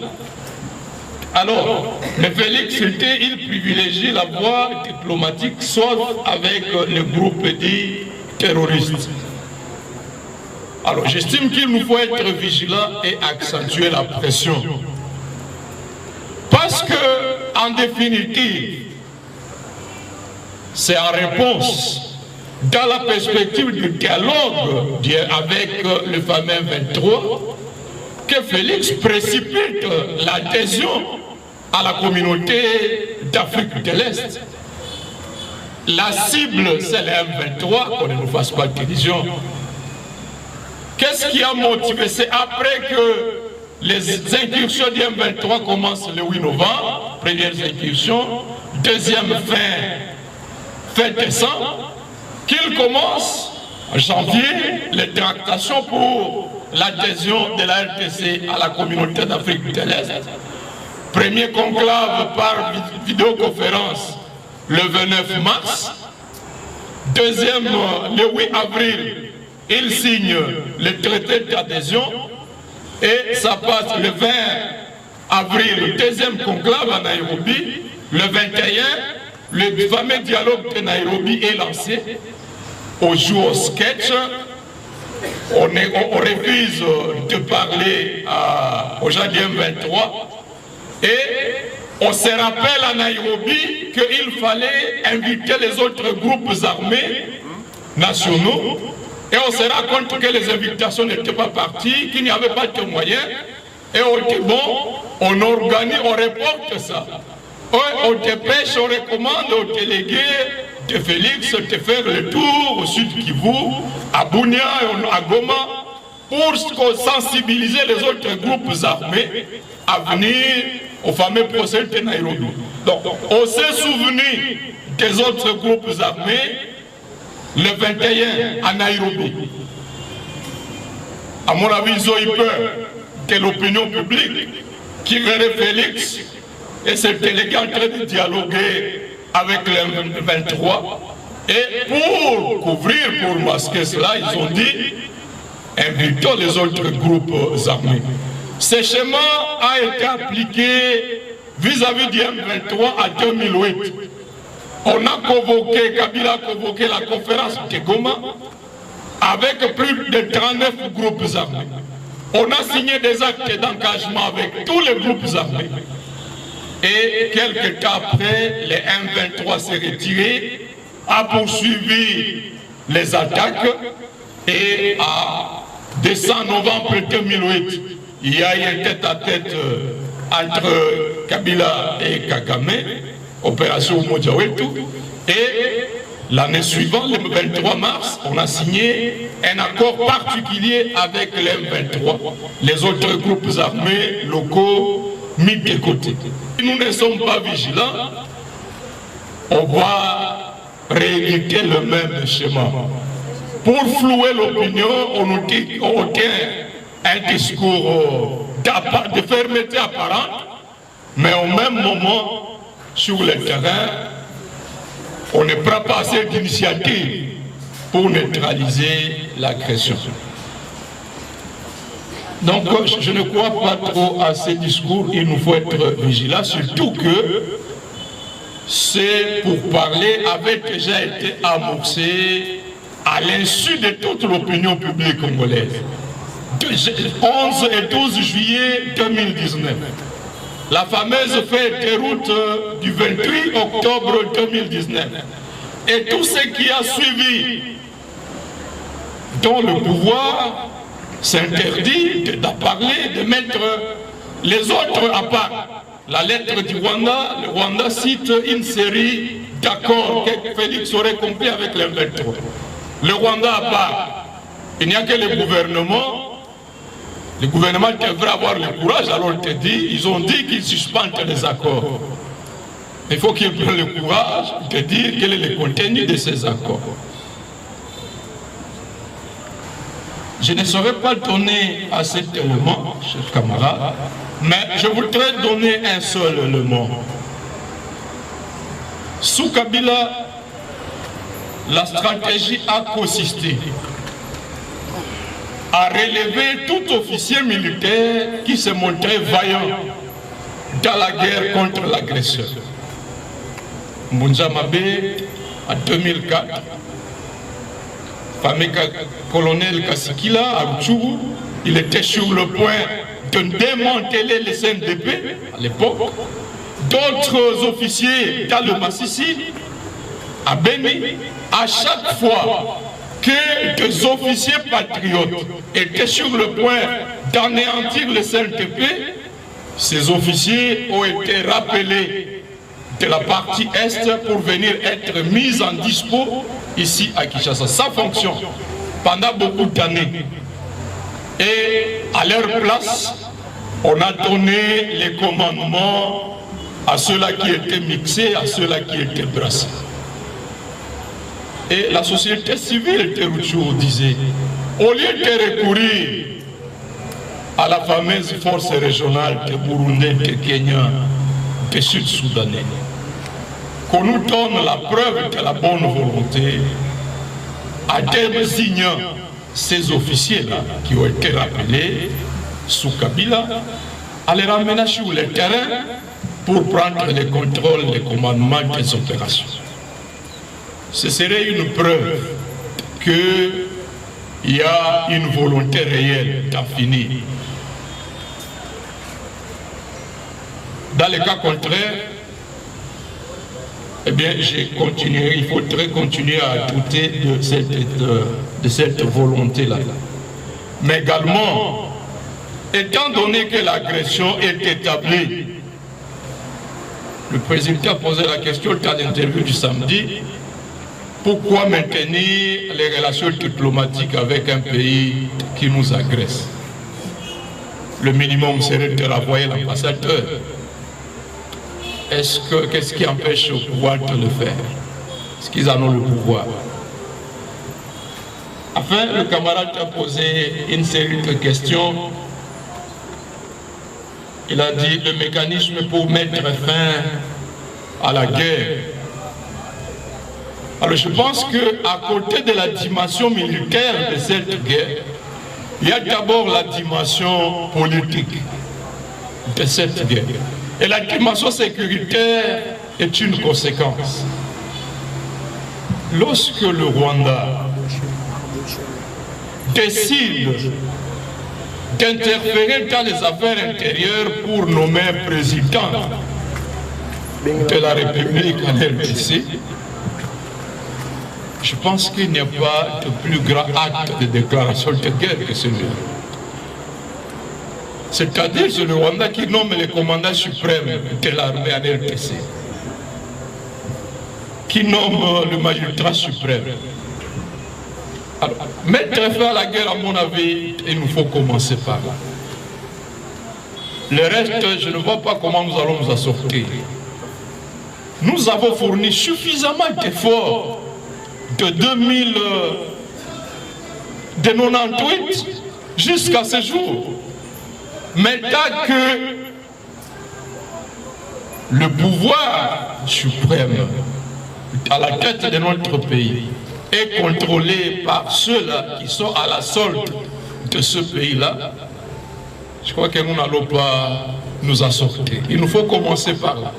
Alors, le Félix, il privilégie la voie diplomatique, soit avec le groupe dit terroriste. Alors, j'estime qu'il nous faut être vigilants et accentuer la pression. Parce que, en définitive, c'est en réponse, dans la perspective du dialogue avec le fameux 23, que Félix précipite l'adhésion à la communauté d'Afrique de l'Est. La cible, c'est le M23, qu'on ne nous fasse pas de division. Qu'est-ce qui a motivé? C'est après que les incursions du M23 commencent le 8 novembre, première incursion, deuxième fin décembre, qu'il commence en janvier les tractations pour l'adhésion de la RDC à la communauté d'Afrique de l'Est. Premier conclave par vidéoconférence le 29 mars. Deuxième, le 8 avril, il signe le traité d'adhésion. Et ça passe le 20 avril, le deuxième conclave à Nairobi. Le 21, le fameux dialogue de Nairobi est lancé. On joue au sketch. On refuse de parler au Jardin 23. Et on se rappelle à Nairobi qu'il fallait inviter les autres groupes armés nationaux. Et on se rend compte que les invitations n'étaient pas parties, qu'il n'y avait pas de moyens. Et on dit bon, on organise, on reporte ça. On dépêche, on recommande aux délégués de Félix de faire le tour au sud Kivu, à Bunia et à Goma, pour sensibiliser les autres groupes armés à venir au fameux procès de Nairobi. Donc, on s'est souvenu des autres groupes armés le 21 à Nairobi. À mon avis, ils ont eu peur de l'opinion publique qui verrait Félix et ses délégués en train de dialoguer avec le 23. Et pour couvrir, pour masquer cela, ils ont dit invitons les autres groupes armés. Ce schéma a été appliqué vis-à-vis du M23 à 2008. On a convoqué, Kabila a convoqué la conférence de Goma avec plus de 39 groupes armés. On a signé des actes d'engagement avec tous les groupes armés. Et quelques temps après, le M23 s'est retiré, a poursuivi les attaques et à décembre novembre 2008, il y a eu un tête-à-tête entre Kabila et Kagame, opération Mojawetu, et l'année suivante, le 23 mars, on a signé un accord particulier avec le M23, les autres groupes armés locaux mis de côté. Si nous ne sommes pas vigilants, on va rééditer le même schéma. Pour flouer l'opinion, on tient un discours de fermeté apparente, mais au même moment, sur le terrain, on ne prend pas assez d'initiatives pour neutraliser l'agression. Donc, je ne crois pas trop à ces discours, il nous faut être vigilants, surtout que ces pourparlers avaient déjà été amorcés à l'insu de toute l'opinion publique congolaise. 11 et 12 juillet 2019. La fameuse fête de route du 28 octobre 2019. Et tout ce qui a suivi, dont le pouvoir s'interdit de parler, de mettre les autres à part. La lettre du Rwanda, le Rwanda cite une série d'accords que Félix aurait compris avec le 23. Le Rwanda à part. Il n'y a que le gouvernement. Le gouvernement devrait avoir le courage, alors ils ont dit qu'ils suspendent les accords. Il faut qu'ils prennent le courage de dire quel est le contenu de ces accords. Je ne saurais pas donner à cet élément, chers camarades, mais je voudrais donner un seul élément. Sous Kabila, la stratégie a consisté à relever tout officier militaire qui se montrait vaillant dans la guerre contre l'agresseur. Mbunza Mabé, en 2004, fameux colonel Kassikila à Rutshuru, il était sur le point de démanteler les CNDP à l'époque. D'autres officiers dans le Massissi à Beni, à chaque fois que des officiers patriotes étaient sur le point d'anéantir le CNTP, ces officiers ont été rappelés de la partie Est pour venir être mis en dispo ici à Kinshasa. Ça fonctionne pendant beaucoup d'années. Et à leur place, on a donné les commandements à ceux-là qui étaient mixés, à ceux-là qui étaient brassés. Et la société civile, Terucho disait, au lieu de recourir à la fameuse force régionale de Burundi, de Kenya, de Sud-Soudanais, qu'on nous donne la preuve de la bonne volonté en désignant ces officiers-là qui ont été rappelés sous Kabila, à les ramener sur le terrain pour prendre le contrôle, le commandement des opérations. Ce serait une preuve qu'il y a une volonté réelle d'en finir. Dans le cas contraire, eh bien, il faudrait continuer à douter de cette volonté-là. Mais également, étant donné que l'agression est établie, le président a posé la question dans l'interview du samedi, pourquoi maintenir les relations diplomatiques avec un pays qui nous agresse? Le minimum serait de renvoyer l'ambassadeur. Qu'est-ce qui empêche au pouvoir de le faire? Est-ce qu'ils en ont le pouvoir? Enfin, le camarade a posé une série de questions. Il a dit le mécanisme pour mettre fin à la guerre. Alors je pense qu'à côté de la dimension militaire de cette guerre, il y a d'abord la dimension politique de cette guerre. Et la dimension sécuritaire est une conséquence. Lorsque le Rwanda décide d'interférer dans les affaires intérieures pour nommer un président de la République en RDC, je pense qu'il n'y a pas de plus grand acte de déclaration de guerre que celui-là. C'est-à-dire c'est le Rwanda qui nomme le commandant suprême de l'armée en RDC, qui nomme le magistrat suprême. Alors, mettre fin à la guerre, à mon avis, il nous faut commencer par là. Le reste, je ne vois pas comment nous allons nous en sortir. Nous avons fourni suffisamment d'efforts de 1998 jusqu'à ce jour. Mais tant que le pouvoir suprême à la tête de notre pays est contrôlé par ceux-là qui sont à la solde de ce pays-là, je crois que nous n'allons pas nous en sortir. Il nous faut commencer par là.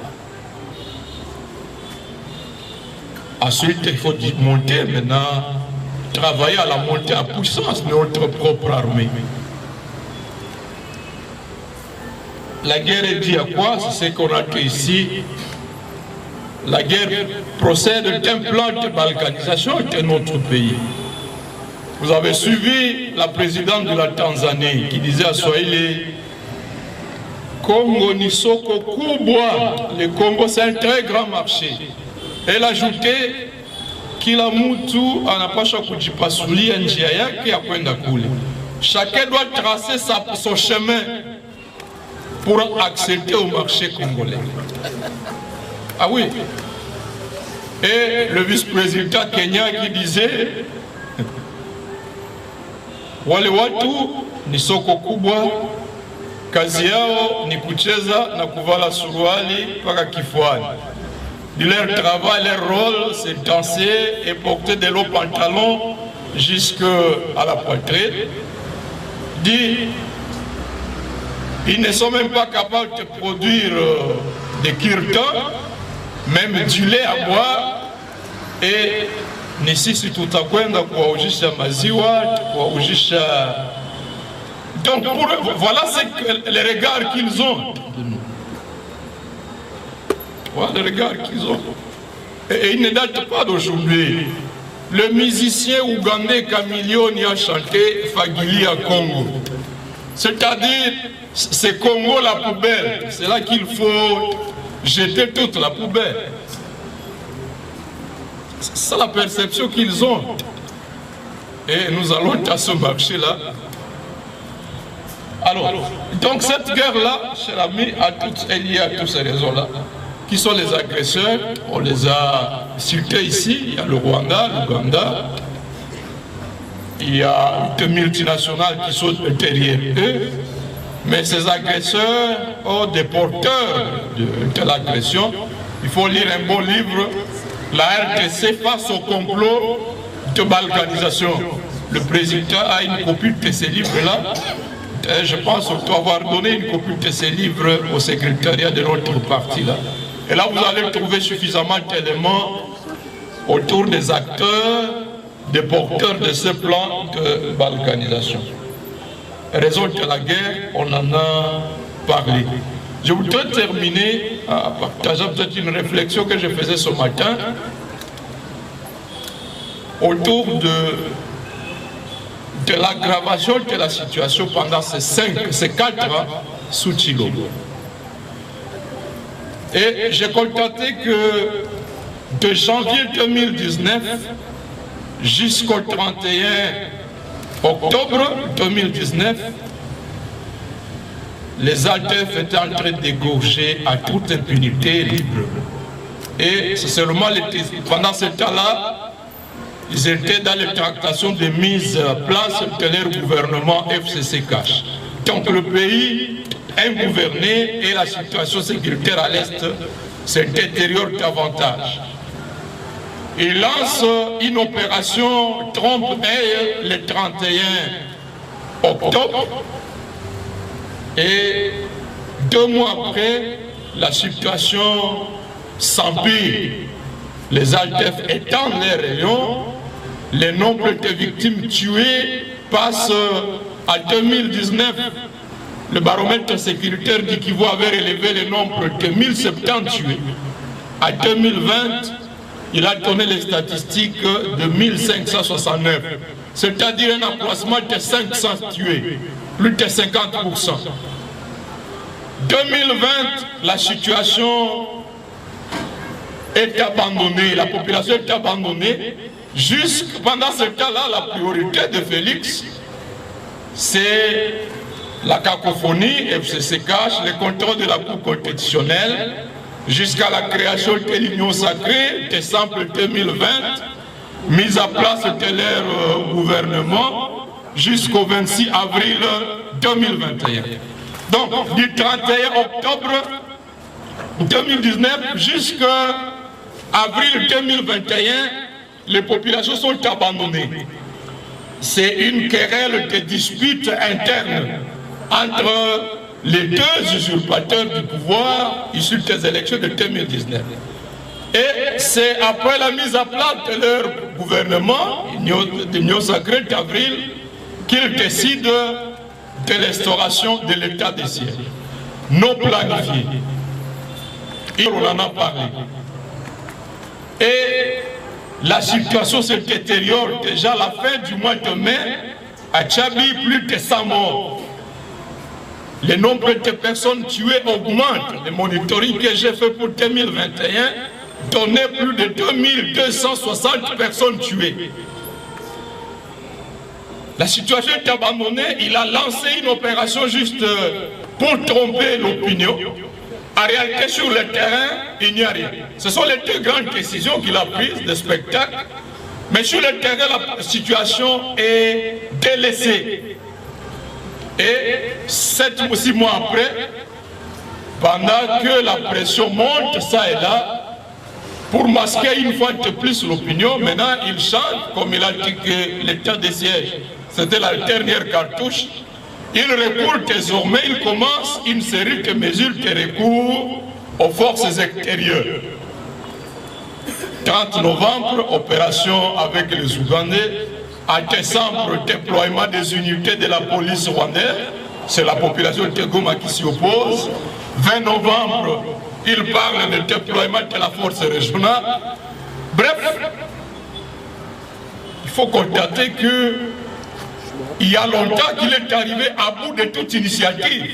Ensuite, il faut monter maintenant, travailler à la montée en puissance de notre propre armée. La guerre est due à quoi? C'est ce qu'on a dit ici. La guerre procède d'un plan de balkanisation de notre pays. Vous avez suivi la présidente de la Tanzanie qui disait à Swahili, Congo ni soko kubwa, le Congo c'est un très grand marché. Elle ajoutait kila mtu anapaswa kujipasulia njia yake ya kwenda kule. Chacun doit tracer son chemin pour accéder au marché congolais. Ah oui. Et le vice-président Kenya qui disait wale watu ni soko kubwa, kazi yao ni kucheza na kuvala suruali mpaka kifuani. Leur travail, leur rôle, c'est danser et porter de longs pantalons jusqu'à la poitrine. Dit, ils ne sont même pas capables de produire des kirtans, même du lait à boire. Et nisisi tutakwenda kuwaujisha maziwa, kuwaujisha. Donc voilà les regards qu'ils ont. Voilà le regard qu'ils ont. Et il ne date pas d'aujourd'hui. Le musicien ougandais Camilioni a chanté Fagili à Congo. C'est-à-dire, c'est Congo la poubelle. C'est là qu'il faut jeter toute la poubelle. C'est la perception qu'ils ont. Et nous allons à ce marché-là. Alors, donc cette guerre-là, cher ami, est liée à toutes ces raisons-là. Qui sont les agresseurs? On les a cités ici. Il y a le Rwanda, l'Ouganda. Il y a des multinationales qui sont derrière eux. Mais ces agresseurs ont des porteurs de l'agression. Il faut lire un bon livre, la RDC face au complot de balkanisation. Le président a une copie de ces livres-là. Je pense qu'on doit avoir donné une copie de ces livres au secrétariat de notre parti là. Et là, vous allez trouver suffisamment d'éléments autour des acteurs, des porteurs de ce plan de balkanisation. Raison de la guerre, on en a parlé. Je voudrais terminer en partageant peut-être une réflexion que je faisais ce matin autour de l'aggravation de la situation pendant ces 4 ans sous Tshilombo. Et j'ai constaté que de janvier 2019 jusqu'au 31 octobre 2019, les ADF étaient en train d'égorger à toute impunité libre. Et c'est seulement pendant ce temps-là, ils étaient dans les tractations de mise en place de leur gouvernement FCC-CACH. Donc le pays est gouverné et la situation sécuritaire à l'Est se détériore davantage. Il lance une opération Trompe-Œil le 31 octobre et 2 mois après, la situation s'empire. Les ADF étendent les rayons, le nombre de victimes tuées passe à 2019. Le baromètre sécuritaire dit qu'il va avoir élevé le nombre de 1070 tués. À 2020, il a donné les statistiques de 1569, c'est-à-dire un accroissement de 500 tués, plus de 50%. 2020, la situation est abandonnée, la population est abandonnée. Pendant ce cas-là, la priorité de Félix, c'est la cacophonie, FCC-CACH, le contrôle de la Cour constitutionnelle, jusqu'à la création de l'Union sacrée, décembre 2020, mise en place de leur gouvernement, jusqu'au 26 avril 2021. Donc, du 31 octobre 2019 jusqu'à avril 2021, les populations sont abandonnées. C'est une querelle de disputes internes entre les 2 usurpateurs du pouvoir issus des élections de 2019. Et c'est après la mise à plat de leur gouvernement, l'Union sacrée d'avril, qu'ils décident de l'instauration de l'état de siège, non planifié. Et on en a parlé. Et la situation se détériore. Déjà à la fin du mois de mai, à Tchabi, plus de 100 morts. Le nombre de personnes tuées augmente. Le monitoring que j'ai fait pour 2021 donnait plus de 2260 personnes tuées. La situation est abandonnée. Il a lancé une opération juste pour tromper l'opinion. En réalité, sur le terrain, il n'y a rien. Ce sont les 2 grandes décisions qu'il a prises de spectacle. Mais sur le terrain, la situation est délaissée. Et 7 ou 6 mois après, pendant que la pression monte, ça et là, pour masquer une fois de plus l'opinion, maintenant il chante, comme il a dit que l'état de siège, c'était la dernière cartouche. Il recourt désormais, il commence une série de mesures de recours aux forces extérieures. 30 novembre, opération avec les Ougandais. En décembre, déploiement des unités de la police rwandaise. C'est la population de Goma qui s'y oppose. 20 novembre, il parle de déploiement de la force régionale. Bref, il faut constater qu'il y a longtemps qu'il est arrivé à bout de toute initiative.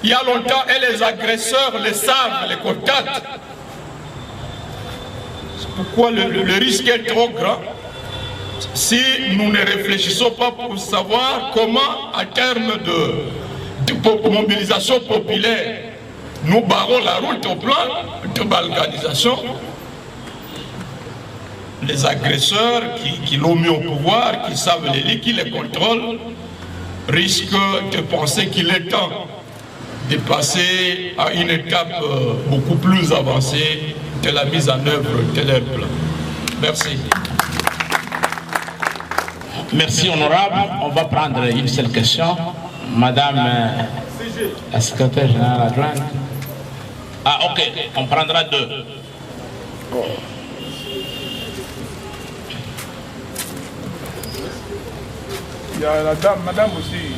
Il y a longtemps, et les agresseurs le savent, les contactent. C'est pourquoi le risque est trop grand si nous ne réfléchissons pas pour savoir comment, à terme de mobilisation populaire, nous barrons la route au plan de balkanisation. Les agresseurs qui l'ont mis au pouvoir, qui savent les lits, qui les contrôlent, risquent de penser qu'il est temps de passer à une étape beaucoup plus avancée de la mise en œuvre de leur plan. Merci. Merci, honorable. On va prendre une seule question. Madame la secrétaire générale adjointe. Ah, ok, on prendra deux. Il y a la dame, madame aussi.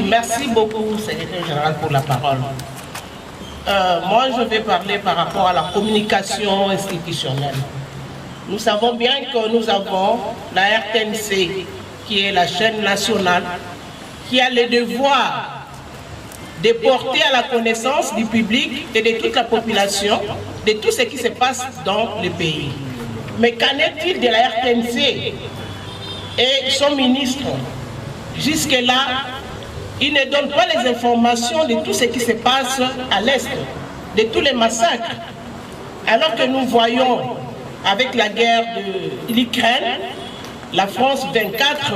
Merci beaucoup, secrétaire général, pour la parole. Moi, je vais parler par rapport à la communication institutionnelle. Nous savons bien que nous avons la RTNC, qui est la chaîne nationale, qui a le devoir de porter à la connaissance du public et de toute la population de tout ce qui se passe dans le pays. Mais qu'en est-il de la RTNC et son ministre? Jusque-là, il ne donne pas les informations de tout ce qui se passe à l'Est, de tous les massacres. Alors que nous voyons, avec la guerre de l'Ukraine, la France 24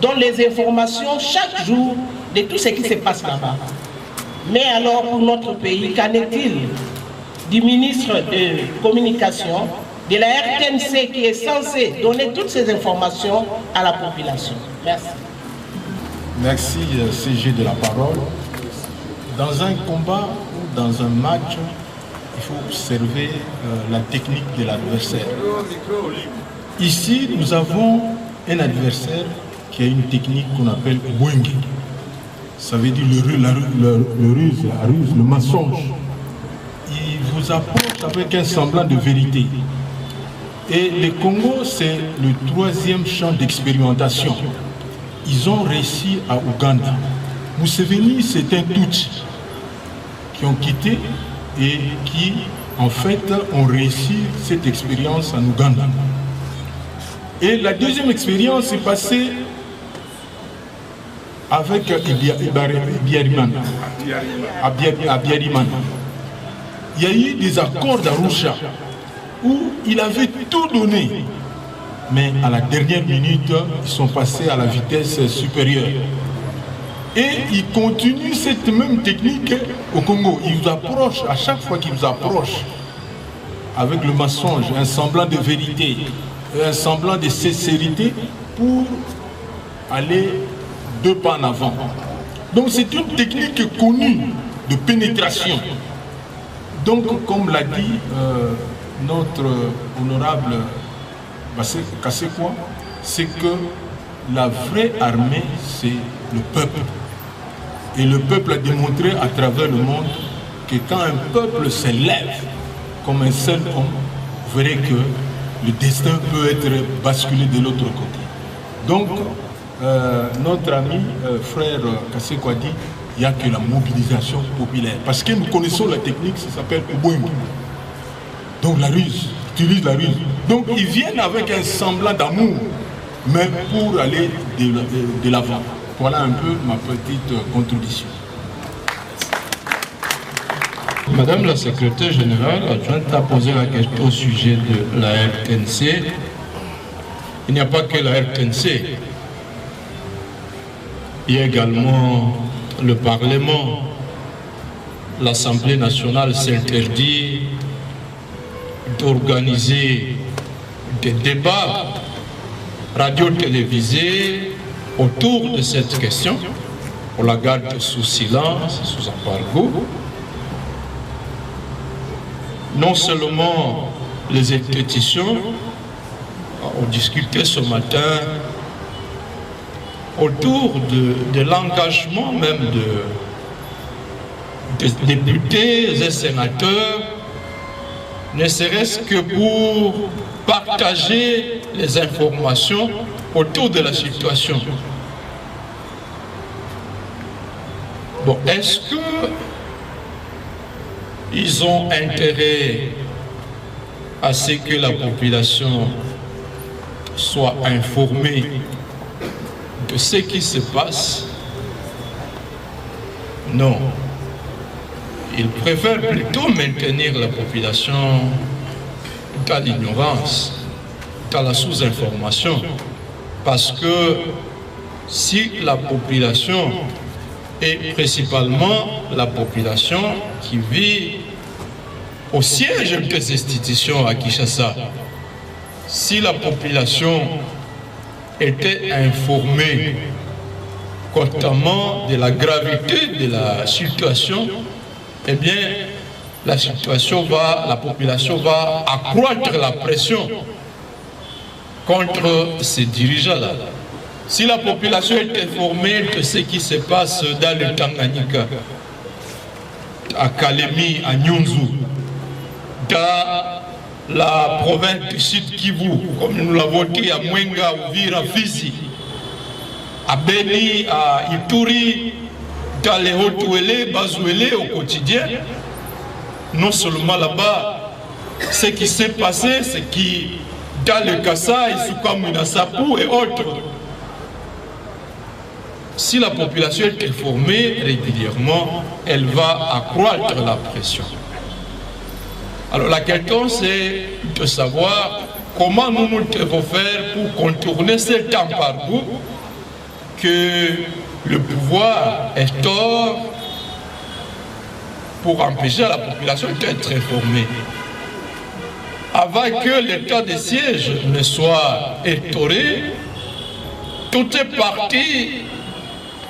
donne les informations chaque jour de tout ce qui se passe là-bas. Mais alors, pour notre pays, qu'en est-il du ministre de Communication, de la RTNC qui est censé donner toutes ces informations à la population? Merci. Merci, CG de la parole. Dans un combat ou dans un match, il faut observer la technique de l'adversaire. Ici, nous avons un adversaire qui a une technique qu'on appelle Bwenge. Ça veut dire la ruse, le mensonge. Il vous approche avec un semblant de vérité. Et le Congo, c'est le troisième champ d'expérimentation. Ils ont réussi à Ouganda. Museveni, c'est un Tutsi qui ont quitté et qui, en fait, ont réussi cette expérience en Ouganda. Et la deuxième expérience s'est passée avec Abiyarimana. Il y a eu des accords d'Arusha où il avait tout donné. Mais à la dernière minute, ils sont passés à la vitesse supérieure. Et ils continuent cette même technique au Congo. Ils vous approchent, à chaque fois qu'ils vous approchent, avec le mensonge, un semblant de vérité, un semblant de sincérité pour aller deux pas en avant. Donc c'est une technique connue de pénétration. Donc, comme l'a dit notre honorable Kassekwa, c'est que la vraie armée, c'est le peuple. Et le peuple a démontré à travers le monde que quand un peuple s'élève comme un seul homme, vous verrez que le destin peut être basculé de l'autre côté. Donc, notre ami, frère Kassekwa dit, il n'y a que la mobilisation populaire. Parce que nous connaissons la technique, ça s'appelle Ubuntu. Donc la ruse, utilise la ruse. Donc ils viennent avec un semblant d'amour, mais pour aller de l'avant. Voilà un peu ma petite contribution. Madame la secrétaire générale adjointe a posé la question au sujet de la RTNC. Il n'y a pas que la RTNC. Il y a également le Parlement. L'Assemblée nationale s'interdit d'organiser des débats radio-télévisés autour de cette question. On la garde sous silence, sous embargo. Non seulement les institutions ont discuté ce matin autour de l'engagement même des députés et sénateurs, ne serait-ce que pour partager les informations autour de la situation. Bon, est-ce qu'ils ont intérêt à ce que la population soit informée de ce qui se passe? Non. Ils préfèrent plutôt maintenir la population dans l'ignorance, dans la sous-information. Parce que si la population, et principalement la population qui vit au siège des institutions à Kinshasa, si la population était informée constamment de la gravité de la situation, eh bien, la population va accroître la pression contre ces dirigeants-là. Si la population est informée de ce qui se passe dans le Tanganyika, à Kalemi, à Nyunzu, dans la province du Sud Kivu, comme nous l'avons dit, à Mwenga, Uvira, Fizi, à Beni, à Ituri, dans les Haut-Ouélé, Bas-Ouélé au quotidien, non seulement là-bas, ce qui s'est passé, c'est qui, dans le Kassai, Soukamina Sapou et autres, si la population est informée régulièrement, elle va accroître la pression. Alors la question, c'est de savoir comment nous devons faire pour contourner cet embargo que le pouvoir instaure pour empêcher la population d'être informée. Avant que l'état de siège ne soit instauré, tout est parti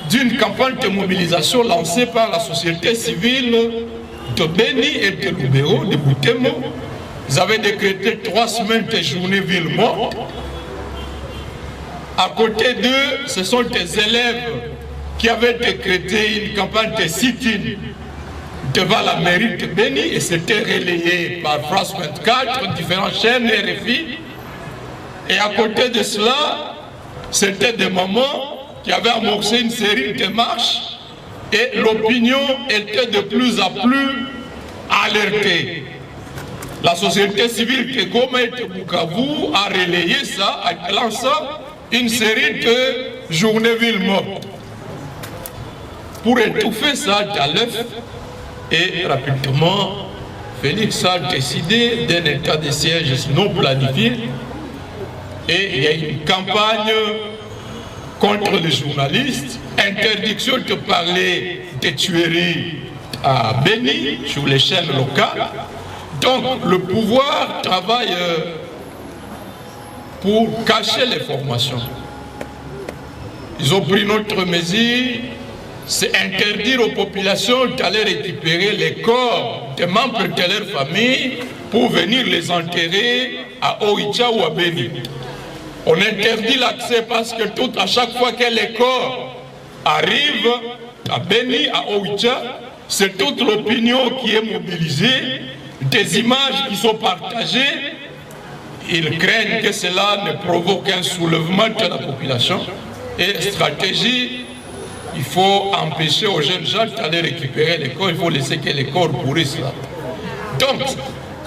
d'une campagne de mobilisation lancée par la société civile de Beni et de Lubero, de Boutemo. Ils avaient décrété 3 semaines de journée ville morte. À côté d'eux, ce sont des élèves qui avaient décrété une campagne de sit-in devant la mairie de Beni et c'était relayé par France 24, différentes chaînes RFI. Et à côté de cela, c'était des mamans qui avaient amorcé une série de marches et l'opinion était de plus en plus alertée. La société civile de Goma et de Bukavu a relayé ça en lançant une série de journées ville mortes pour étouffer ça dans l'œuf. Et rapidement, Félix a décidé d'un état de siège non planifié et il y a une campagne contre les journalistes, interdiction de parler des tueries à Beni sur les chaînes locales. Donc le pouvoir travaille pour cacher les formations. Ils ont pris notre mesure, c'est interdire aux populations d'aller récupérer les corps des membres de leur famille pour venir les enterrer à Oicha ou à Beni. On interdit l'accès parce que à chaque fois que les corps arrivent à Beni, à Oicha, c'est toute l'opinion qui est mobilisée, des images qui sont partagées. Ils craignent que cela ne provoque un soulèvement de la population. Et stratégie, il faut empêcher aux jeunes gens d'aller récupérer les corps, il faut laisser que les corps pourrissent là. Donc,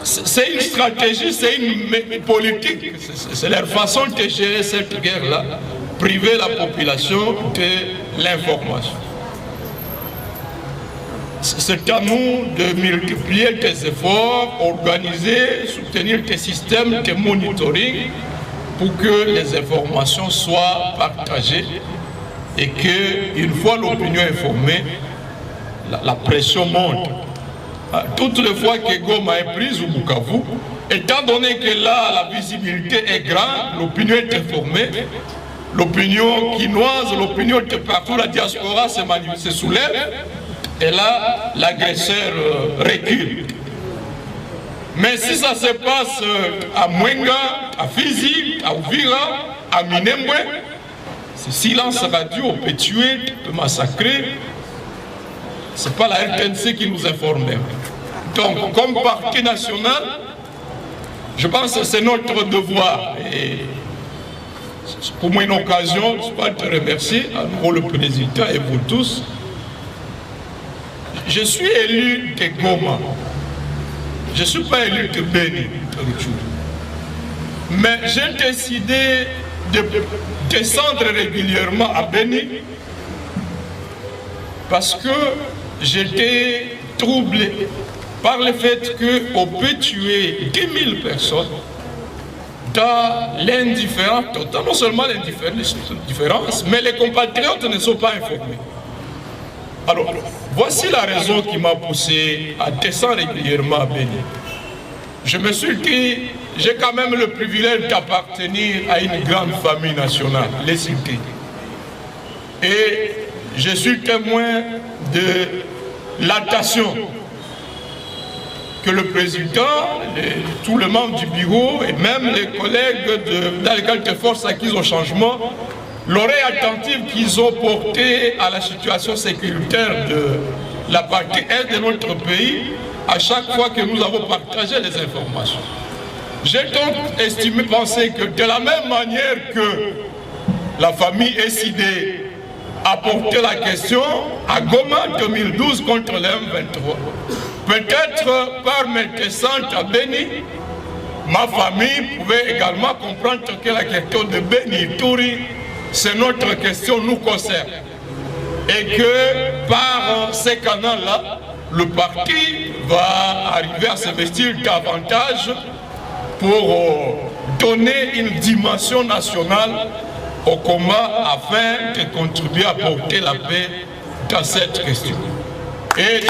c'est une stratégie, c'est une politique, c'est leur façon de gérer cette guerre-là, priver la population de l'information. C'est à nous de multiplier des efforts, organiser, soutenir des systèmes de monitoring pour que les informations soient partagées et qu'une fois l'opinion informée, la pression monte. Toutes les fois que Goma est prise ou Bukavu, étant donné que là la visibilité est grande, l'opinion est informée, l'opinion quinoise, l'opinion de partout, la diaspora se soulève, et là l'agresseur recule. Mais si ça se passe à Mwenga, à Fizi, à Uvira, à Minembwe, ce silence radio peut tuer, peut massacrer. Ce n'est pas la RTNC qui nous informe. Donc, comme parti national, je pense que c'est notre devoir. Et c'est pour moi une occasion, je te remercier, à nouveau le président et vous tous. Je suis élu de Goma. Je ne suis pas élu de Beni. Mais j'ai décidé de descendre régulièrement à Beni parce que j'étais troublé par le fait qu'on peut tuer 10 000 personnes dans l'indifférence, non seulement l'indifférence, mais les compatriotes ne sont pas informés. Alors, voici la raison qui m'a poussé à descendre régulièrement à Beni. Je me suis dit, j'ai quand même le privilège d'appartenir à une grande famille nationale, les cités. Et je suis témoin de l'attention que le président, tous les membres du bureau et même les collègues dans lesquels de force acquises au changement, l'oreille attentive qu'ils ont portée à la situation sécuritaire de la partie est de notre pays à chaque fois que nous avons partagé les informations. J'ai donc pensé que de la même manière que la famille SID a porté la question à Goma 2012 contre le M23, peut-être par mes descentes à Beni, ma famille pouvait également comprendre que la question de Beni Touri, c'est notre question, nous concerne. Et que par ces canaux-là, le parti va arriver à s'investir davantage pour donner une dimension nationale au combat afin de contribuer à porter la paix dans cette question. Et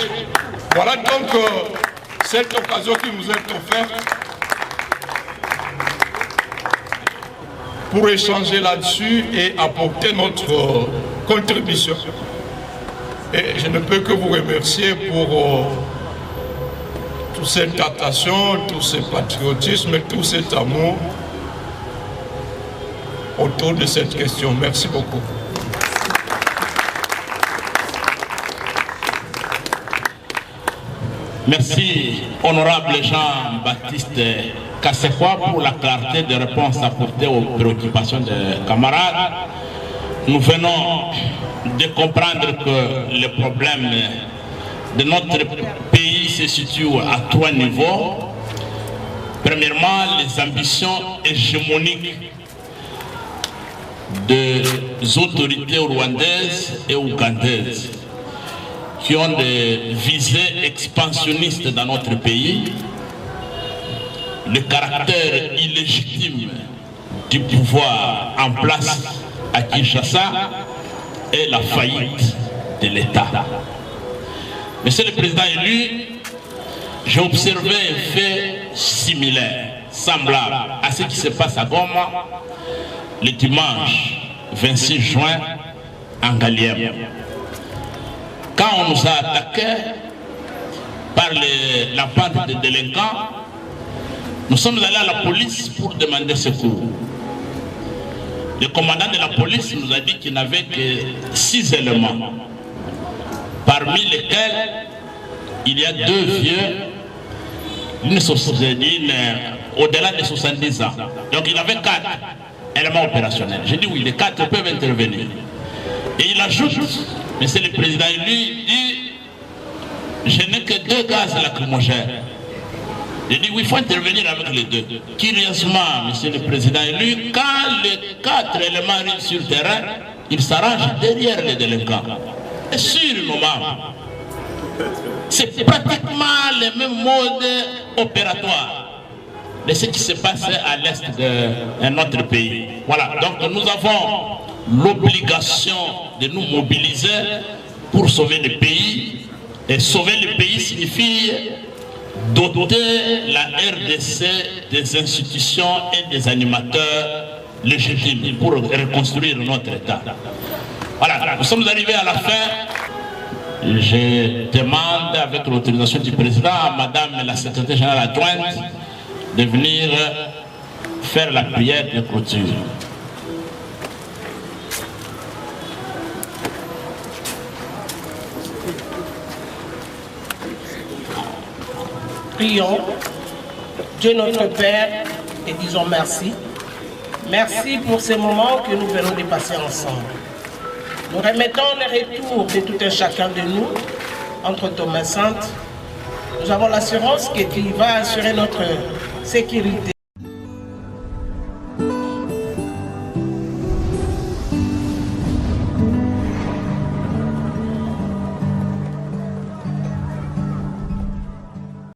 voilà donc cette occasion qui nous est offerte pour échanger là-dessus et apporter notre contribution. Et je ne peux que vous remercier pour toute cette attention, tout ce patriotisme et tout cet amour autour de cette question. Merci beaucoup. Merci, honorable Jean-Baptiste Kassekwa, pour la clarté de réponse apportée aux préoccupations des camarades. Nous venons de comprendre que le problème de notre pays se situe à 3 niveaux. Premièrement, les ambitions hégémoniques des autorités rwandaises et ougandaises qui ont des visées expansionnistes dans notre pays, le caractère illégitime du pouvoir en place à Kinshasa et la faillite de l'État. Monsieur le Président élu, j'ai observé un fait similaire, semblable à ce qui se passe à Goma le dimanche 26 juin en Galiem. Quand on nous a attaqués par la bande de délinquants, nous sommes allés à la police pour demander secours. Le commandant de la police nous a dit qu'il n'avait que 6 éléments, parmi lesquels il y a 2 vieux, au-delà de 70 ans. Donc il avait 4 éléments opérationnels. J'ai dit oui, les 4 peuvent intervenir. Et il ajoute, monsieur le président, lui dit, je n'ai que 2 gaz lacrymogènes. J'ai dit oui, il faut intervenir avec les 2. Curieusement, monsieur le président élu, quand les 4 éléments arrivent sur le terrain, ils s'arrangent derrière les délinquants. Et sur nos membres. C'est pratiquement le même mode opératoire de ce qui se passe à l'est de notre pays. Voilà, donc nous avons l'obligation de nous mobiliser pour sauver le pays. Et sauver le pays signifie doter la RDC des institutions et des animateurs légitimes pour reconstruire notre État. Voilà, nous sommes arrivés à la fin. Je demande, avec l'autorisation du président, à madame la secrétaire générale adjointe de venir faire la prière de clôture. Prions Dieu notre Père et disons merci. Merci pour ces moments que nous venons de passer ensemble. Nous remettons le retour de tout un chacun de nous entre tes mains saintes. Nous avons l'assurance que tu vas assurer notre sécurité.